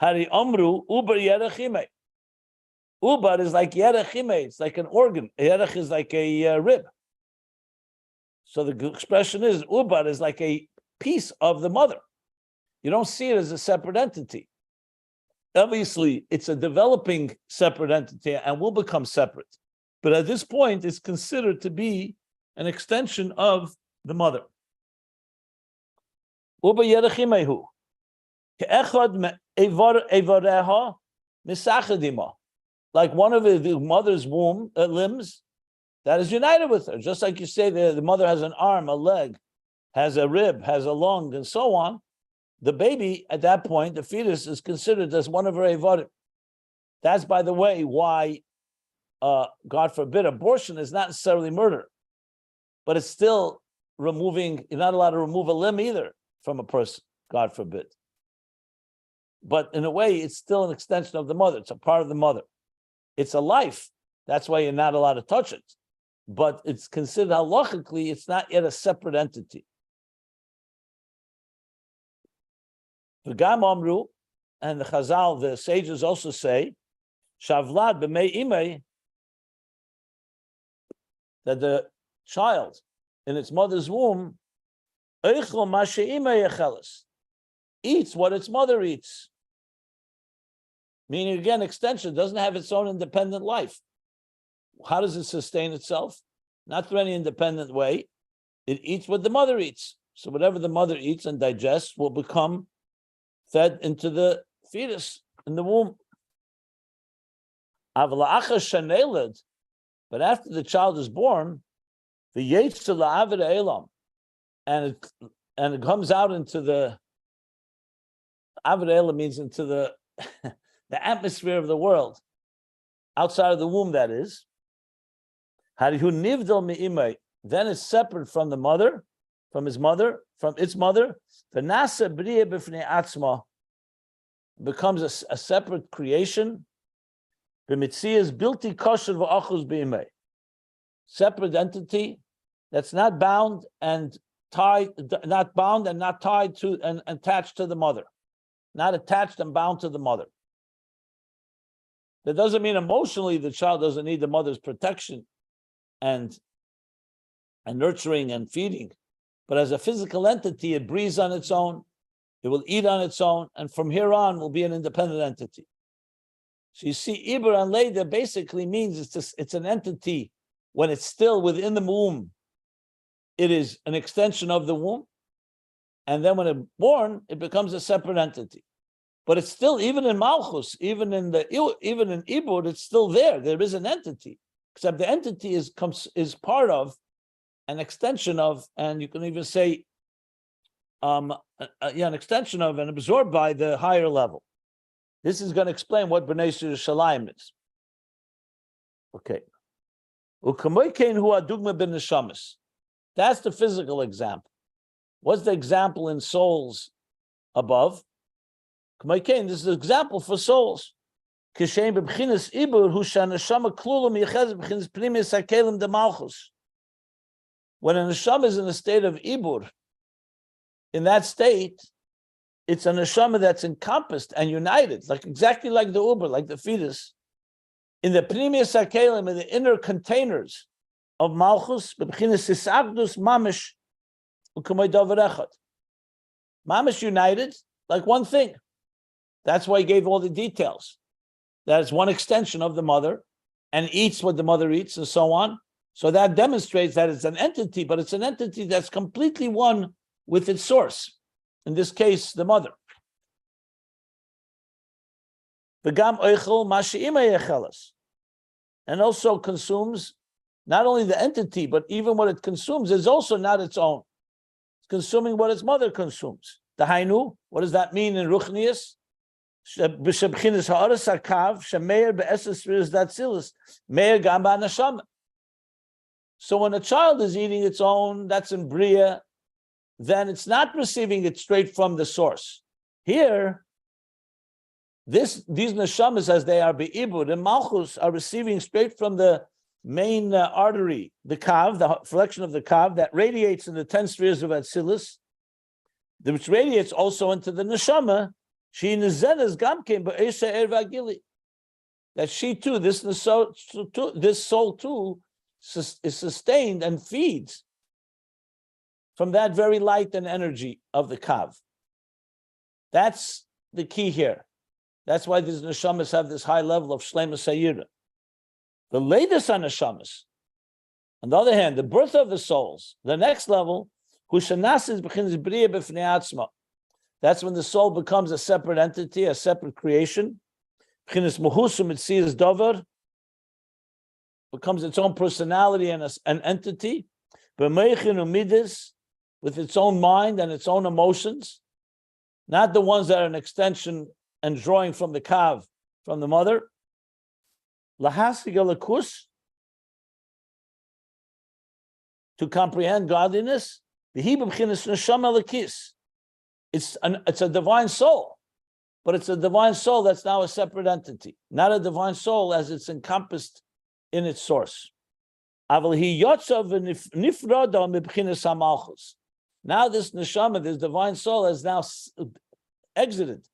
Hari Amru, Uber Yerachime. Uber is like Yerachime, it's like an organ. Yerach is like a rib. So the expression is, Uber is like a piece of the mother. You don't see it as a separate entity. Obviously, it's a developing separate entity and will become separate. But at this point, it's considered to be an extension of the mother. Uber Yerachimehu. Like one of the mother's womb limbs that is united with her. Just like you say, the mother has an arm, a leg, has a rib, has a lung, and so on. The baby, at that point, the fetus is considered as one of her evarim. That's, by the way, why, God forbid, abortion is not necessarily murder, but it's still removing, you're not allowed to remove a limb either from a person, God forbid. But in a way, it's still an extension of the mother. It's a part of the mother. It's a life. That's why you're not allowed to touch it. But it's considered halachically, it's not yet a separate entity. V'gam Amru, and the Chazal, the sages also say, Shavlad b'mei imei, that the child in its mother's womb, eichel ma she'imei yecheles, eats what its mother eats. Meaning, again, extension doesn't have its own independent life. How does it sustain itself? Not through any independent way. It eats what the mother eats. So whatever the mother eats and digests will become fed into the fetus in the womb. But after the child is born, the yetzer la'aved elam, and it comes out into the aved elam means into the the atmosphere of the world, outside of the womb, that is. Then it's separate from the mother, from its mother, becomes a separate creation. Separate entity that's not bound and tied, not bound and not tied to and attached to the mother, not attached and bound to the mother. That doesn't mean emotionally the child doesn't need the mother's protection and nurturing and feeding, but as a physical entity, it breathes on its own, it will eat on its own, and from here on will be an independent entity. So you see, Ibbur and Leda basically means it's an entity when it's still within the womb. It is an extension of the womb, and then when it's born, it becomes a separate entity. But it's still, even in Malchus, even in Ibbur, it's still there. There is an entity, except the entity is part of, an extension of, and you can even say, an extension of and absorbed by the higher level. This is going to explain what Bnei Yerushalayim is. Okay. That's the physical example. What's the example in souls above? This is an example for souls. When a neshama is in a state of Ibbur, in that state, it's a neshama that's encompassed and united, exactly like the Ibbur, like the fetus, in the pnimius hakelim, in the inner containers of Malchus, mamish united, like one thing. That's why he gave all the details. That is one extension of the mother and eats what the mother eats and so on. So that demonstrates that it's an entity, but it's an entity that's completely one with its source. In this case, the mother. And also consumes not only the entity, but even what it consumes is also not its own. It's consuming what its mother consumes. The Hainu, what does that mean in Ruchnius? B'shebchinas ha'aras hakav shemeir be'eses sfiras d'Atzilus meir gam ba'neshama. So when a child is eating its own, that's in bria, then it's not receiving it straight from the source. Here, these neshamas, as they are Ibbur and Malchus, are receiving straight from the main artery, the kav, the flexion of the kav that radiates in the 10 spheres of Atzilus, which radiates also into the neshama. She nizenes gamkein ba'esha ervagili. That she too, this soul too, is sustained and feeds from that very light and energy of the kav. That's the key here. That's why these neshamas have this high level of shleimus hayira. The latest on neshamas, on the other hand, the birth of the souls, the next level, hushanas begins bria b'fnei atzma. That's when the soul becomes a separate entity, a separate creation. Becomes its own personality and an entity, with its own mind and its own emotions, not the ones that are an extension and drawing from the kav, from the mother. To comprehend godliness, it's a divine soul, but it's a divine soul that's now a separate entity, not a divine soul as it's encompassed in its source. Now this neshama, this divine soul, has now exited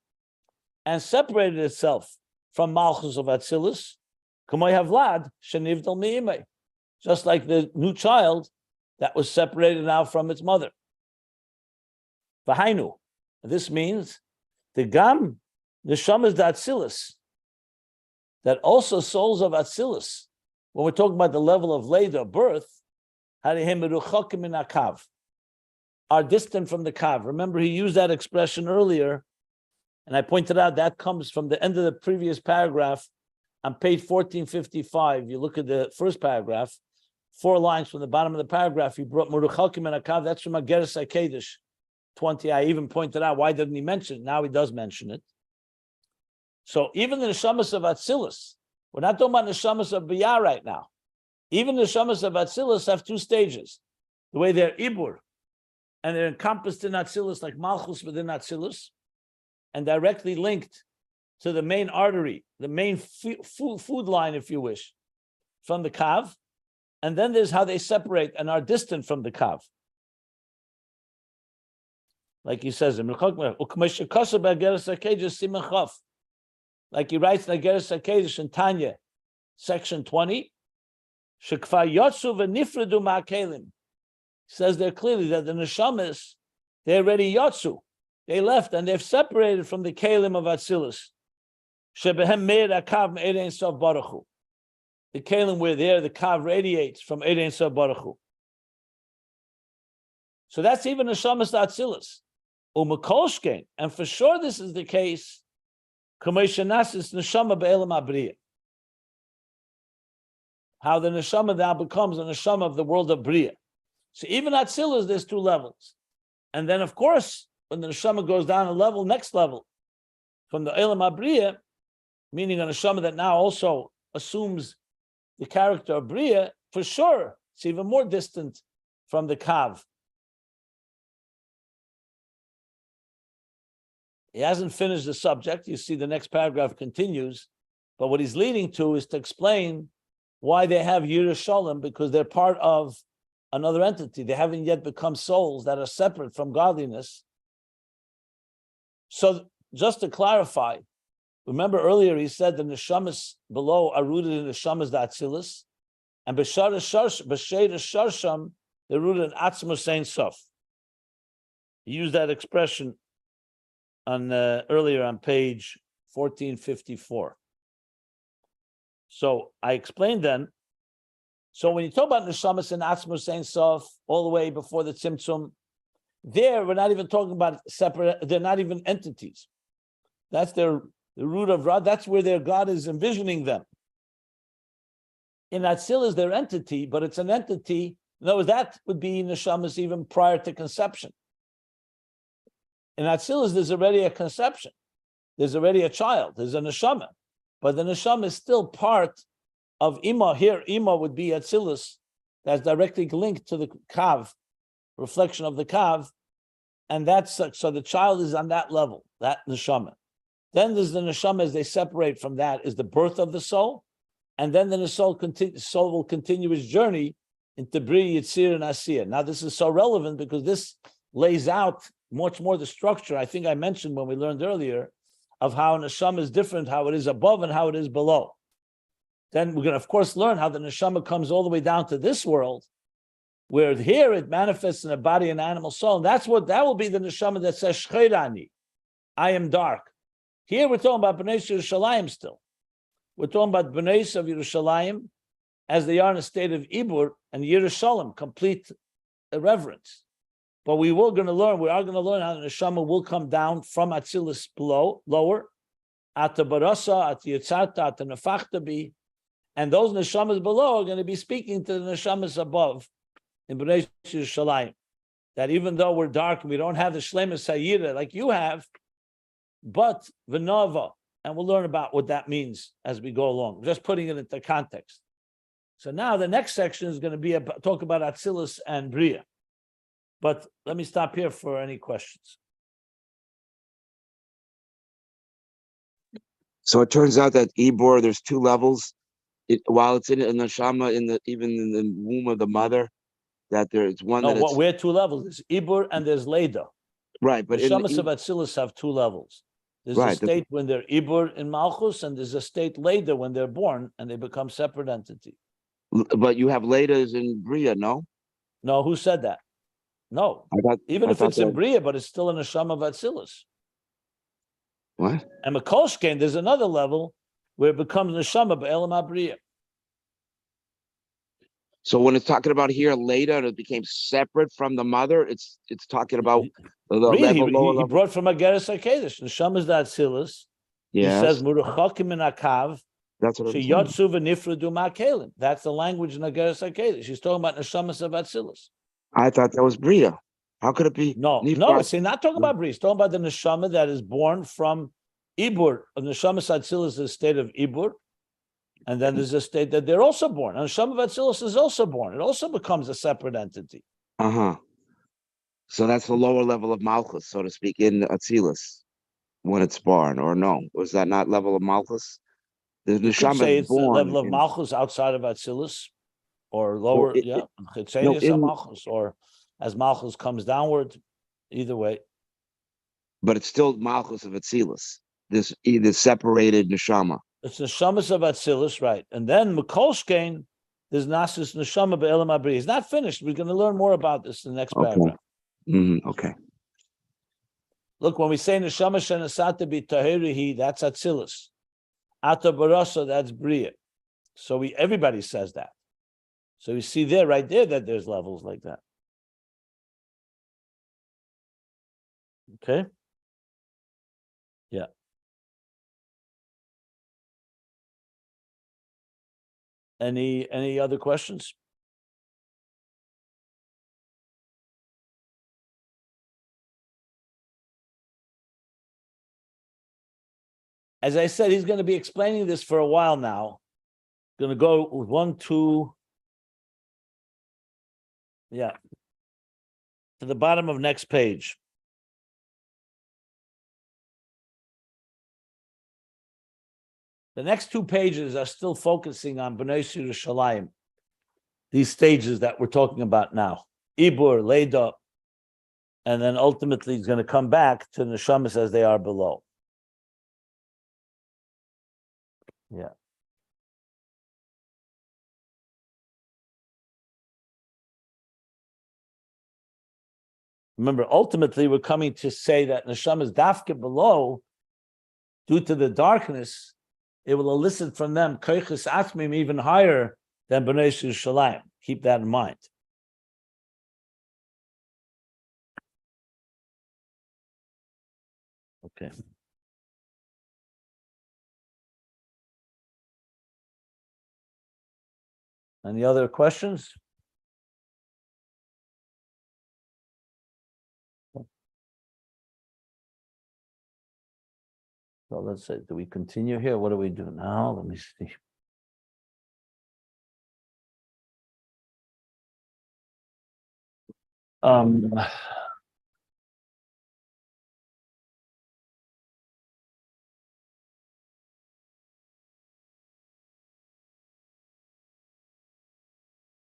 and separated itself from Malchus of Atzilus, just like the new child that was separated now from its mother. This means the gam neshamas d'Atzilus, that also souls of Atzilus, when we're talking about the level of Leda, birth, are distant from the kav. Remember, he used that expression earlier, and I pointed out that comes from the end of the previous paragraph on page 1455. You look at the first paragraph, 4 lines from the bottom of the paragraph, he brought Meruchakim and Akav. That's from Ageres HaKedesh 20. I even pointed out, why didn't he mention it? Now he does mention it. So even the neshamas of Atzilus, we're not talking about neshamas of Biyah right now. Even the neshamas of Atzilus have 2 stages. The way they're Ibbur, and they're encompassed in Atzilus like Malchus within Atzilus, and directly linked to the main artery, the main food line, if you wish, from the kav. And then there's how they separate and are distant from the kav. Like he says, like he writes in Ageres HaKedesh in Tanya, section 20, says there clearly that the neshamas, they're already yotzu. They left and they've separated from the kelim of Atzilus. The kelim where there, the kav radiates from Erein Sof Baruch Hu. So that's even neshamas Atzilus. And for sure this is the case, how the neshama now becomes a neshama of the world of Bria. So even Atzilus, there's 2 levels. And then of course, when the neshama goes down a level, next level, from the Elam HaBriya, meaning a neshama that now also assumes the character of Bria, for sure, it's even more distant from the Kav. He hasn't finished the subject. You see the next paragraph continues, but what he's leading to is to explain why they have Yirah Shalom, because they're part of another entity. They haven't yet become souls that are separate from godliness. So just to clarify, remember earlier he said the neshamas below are rooted in the neshamas d'Atzilus, and b'shara sharsham, they're rooted in Atzmos Ein Sof. He used that expression on earlier on page 1454. So I explained then. So when you talk about neshamas and Atzmos Ein Sof, all the way before the Tzimtzum, there we're not even talking about separate. They're not even entities. That's the root of Ra. That's where their God is envisioning them. In Atzilus, their entity, but it's an entity. No, that would be neshamas even prior to conception. In Atzilus, there's already a conception. there's already a child, there's a neshama. But the neshama is still part of Ima. Here, Ima would be Atzilus, that's directly linked to the Kav, reflection of the Kav, and that's so the child is on that level, that neshama. Then there's the neshama as they separate from that is the birth of the soul, and then the soul will continue its journey into Bri, Yitzir, and Asiyah. Now this is so relevant because this lays out much more the structure I think I mentioned when we learned earlier of how neshama is different, how it is above and how it is below. Then we're going to, of course, learn how the neshama comes all the way down to this world, where here it manifests in a body and animal soul. And that will be the neshama that says, Shcheirani, I am dark. Here we're talking about Bnei Yerushalayim still. We're talking about Bnei of Yerushalayim as they are in a state of Ibbur and Yerushalayim, complete reverence. But we are going to learn how the neshama will come down from Atzilus below, lower, at the Barasa, at the Yitzata, at the Nefachtabi, and those neshamas below are going to be speaking to the neshamas above in Bnei Yerushalayim. That even though we're dark and we don't have the Shlemus Yirah like you have, but V'nova, and we'll learn about what that means as we go along. Just putting it into context. So now the next section is going to be talk about Atzilus and Bria. But let me stop here for any questions. So it turns out that Ibbur, there's two levels. While it's in a neshama, even in the womb of the mother, that there's one that it's... we're two levels. There's Ibbur and there's Leda. Right, but Neshamas of Atzilus have two levels. There's a state when they're Ibbur in Malchus, and there's a state Leda when they're born and they become separate entity. But you have Ledas in Bria, no? No, who said that? No. Even if it's in Bria, but it's still in a Neshama of Atzilus. What? And Makolshkein, there's another level where it becomes Neshama B'Elam HaBria. So when it's talking about here later, it became separate from the mother. It's talking about the level. He brought from Ageres HaKedesh. Neshama is the Atzilus. Yes. He says Muruchakim in Akav. That's what I'm saying. That's the language in Ageres HaKedesh. She's talking about Neshamas of Atzilus. I thought that was Bria. How could it be? No, it's not talking about Bria. It's talking about the Neshama that is born from Ibbur. Neshamas Atzilus is a state of Ibbur. And then there's a state that they're also born. And Neshama of Atzilus is also born. It also becomes a separate entity. So that's the lower level of Malchus, so to speak, in Atzilus when it's born, or no? Was that not level of Malchus? The Neshama say is it's born. The level of Malchus outside of Atzilus, or lower, Malchus, or as Malchus comes downward, either way. But it's still Malchus of Atzilus, this either separated Neshama. It's Neshamas of Atzilus, right? And then Makolshkein, there's Nasus Neshama B'Elam HaBri. It's not finished. We're going to learn more about this in the next paragraph. Okay. Look, when we say Neshama Shenasata B'Tahirihi, that's Atzilus. Ata Barasa, that's Bria. So everybody says that. So you see there, right there, that there's levels like that. Okay? Yeah. Any other questions? As I said, he's going to be explaining this for a while now. Going to go with 1, 2, to the bottom of next page. The next 2 pages are still focusing on Bnei Yerushalayim, these stages that we're talking about now. Ibbur, Leda, and then ultimately he's going to come back to Neshamas as they are below. Yeah. Remember, ultimately, we're coming to say that Neshamas dafke below, due to the darkness, it will elicit from them koiches atmim even higher than Bnei Yerushalayim. Keep that in mind. Okay. Any other questions? So let's say, do we continue here? What do we do now? Let me see.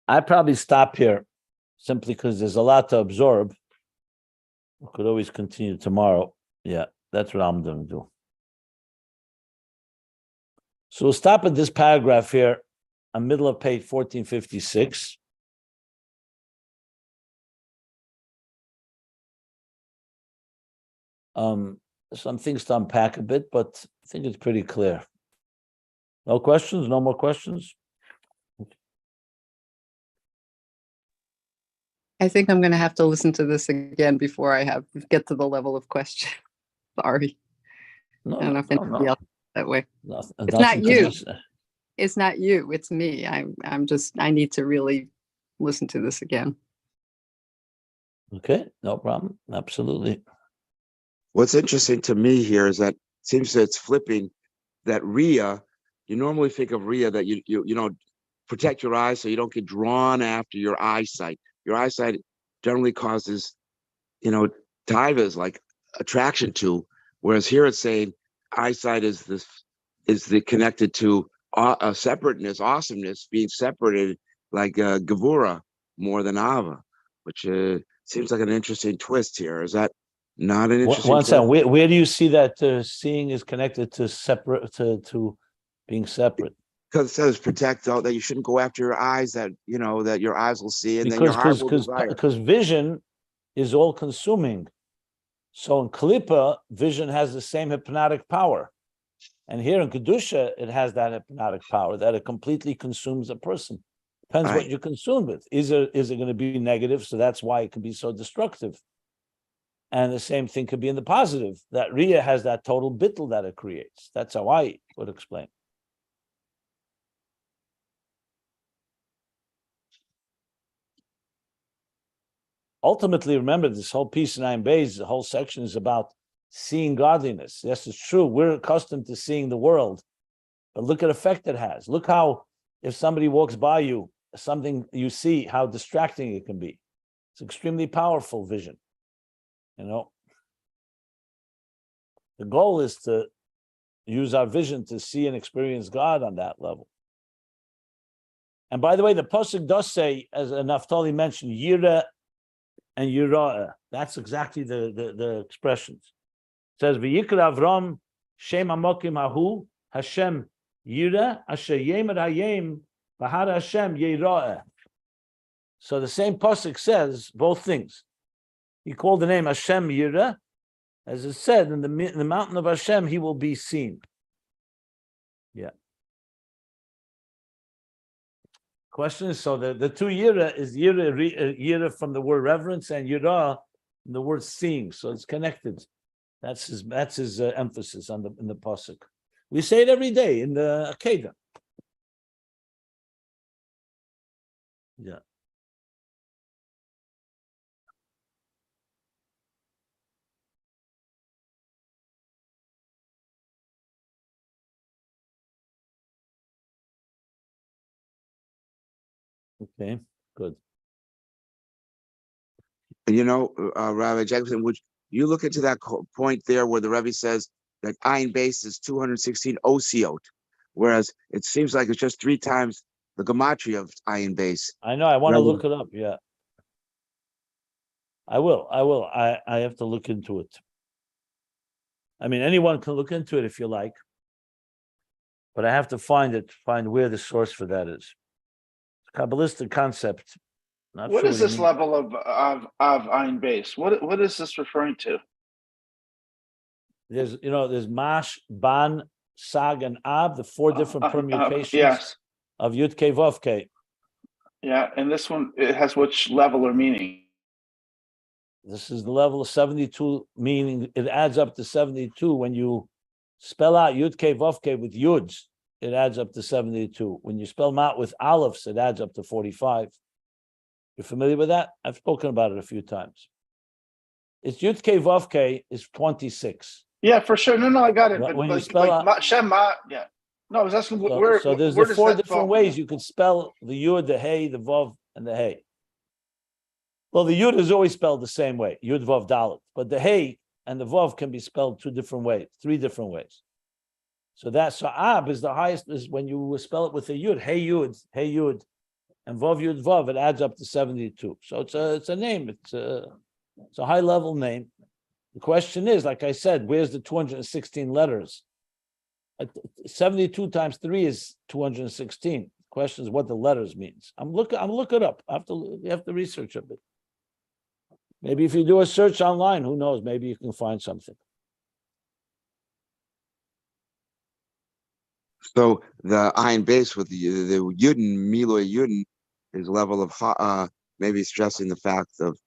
I probably stop here simply because there's a lot to absorb. We could always continue tomorrow. Yeah, that's what I'm going to do. So we'll stop at this paragraph here, on middle of page 1456. Some things to unpack a bit, but I think it's pretty clear. No questions? No more questions? I think I'm going to have to listen to this again before I get to the level of question. Sorry. No, I don't know if anybody else that way. It's not you. It's not you. It's me. I need to really listen to this again. Okay, no problem. Absolutely. What's interesting to me here is that it seems that it's flipping that Rhea. You normally think of Rhea that you know, protect your eyes so you don't get drawn after your eyesight. Your eyesight generally causes, you know, taivas like attraction to, whereas here it's saying eyesight is the connected to separateness, awesomeness, being separated like gevura more than ava, which seems like an interesting twist here. Is that not an interesting One twist? second, where do you see that seeing is connected to separate to being separate? Because it says protect, though, that you shouldn't go after your eyes, that you know that your eyes will see, and then your heart will desire. Because vision is all consuming. So in Klippa, vision has the same hypnotic power. And here in Kedusha, it has that hypnotic power that it completely consumes a person. Depends what you consume with. Is it going to be negative? So that's why it can be so destructive. And the same thing could be in the positive. That Rhea has that total bittul that it creates. That's how I would explain. Ultimately, remember, this whole piece in Ayin Beis, the whole section is about seeing godliness. Yes, it's true. We're accustomed to seeing the world, but look at the effect it has. Look how, if somebody walks by you, something you see, how distracting it can be. It's extremely powerful vision. You know, the goal is to use our vision to see and experience God on that level. And by the way, the pasuk does say, as Naftali mentioned, Yirah and Yirah. That's exactly the expressions. It says, V'yikra Avram Shem Amokim Hahu Hashem Yirah Asher Yemer Hayem V'hara Hashem Yirah. So the same pasuk says both things. He called the name Hashem Yirah, as it said, in the mountain of Hashem he will be seen. Yeah. Question is, so the two Yirah is Yirah from the word reverence and Yirah from the word seeing, so it's connected. That's his emphasis in the pasuk. We say it every day in the Akedah. Yeah. Okay, good. You know, Rabbi Jackson, would you look into that point there where the Rebbe says that Ayin Beis is 216 osiot, whereas it seems like it's just 3 times the gematria of Ayin Beis. I know. I want to look it up. Yeah, I will. I have to look into it. I mean, anyone can look into it if you like, but I have to find where the source for that is. It's a Kabbalistic concept. What is this level of Ayin Beis? What is this referring to? There's Mash, Ban, Sag, and Ab, the 4 different permutations of Yud Kei Vav Kei. Yeah, and this one, it has which level or meaning? This is the level of 72, meaning it adds up to 72. When you spell out Yud Kei Vav Kei with Yuds, it adds up to 72. When you spell them out with Aleph, it adds up to 45. You're familiar with that? I've spoken about it a few times. It's Yud Kei Vav Kei is 26. Yeah, for sure. No, I got it. When But you like, spell out- Shem Ma, yeah. No, I was asking So, where. so there's where the does four that different fall? ways you could spell the Yud, the Hey, the Vav, and the Hey. Well, the Yud is always spelled the same way, Yud, Vav, Dalet. But the Hey and the Vav can be spelled 2 different ways, 3 different ways. So Ab is the highest, is when you spell it with a Yud, Hey Yud, and Vav Yud Vav, it adds up to 72. So it's a name, it's a high level name. The question is, like I said, where's the 216 letters? 72 times 3 is 216. The question is what the letters means. I'm looking it up. You have to research a bit. Maybe if you do a search online, who knows? Maybe you can find something. So the Ayin Beis with the Yudin, Miloi Yudin, is level of maybe stressing the fact of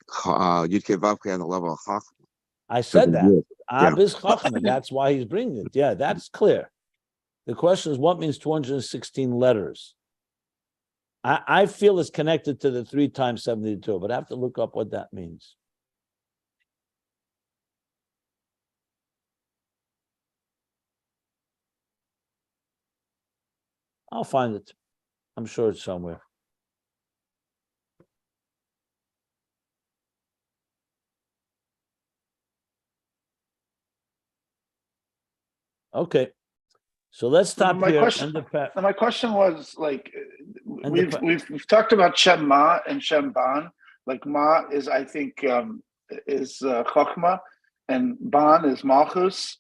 Yudke Vavke on the level of Chachma. I said that. Yeah. Ab is Chachma. That's why he's bringing it. Yeah, that's clear. The question is, what means 216 letters? I feel it's connected to the 3 times 72, but I have to look up what that means. I'll find it. I'm sure it's somewhere. Okay. So let's stop My here. question- My question was like, we've talked about Shem Ma and Shem Ban. Like Ma is, I think, is Chochma, and Ban is Malchus.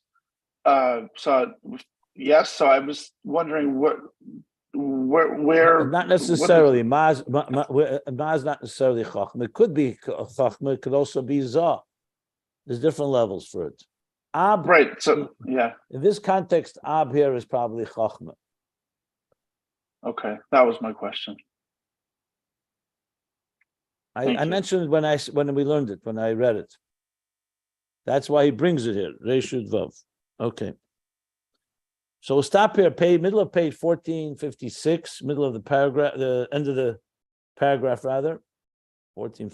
So yes, so I was wondering where not necessarily. Ma is not necessarily Chachma. It could be Chachma. It could also be Zah. There's different levels for it. Ab, right. So yeah. In this context, Ab here is probably Chachma. Okay, that was my question. I mentioned it when we learned it, when I read it. That's why he brings it here. Reshut Vav. Okay. So we'll stop here. Middle of page 1456, middle of the paragraph, the end of the paragraph rather. 1456.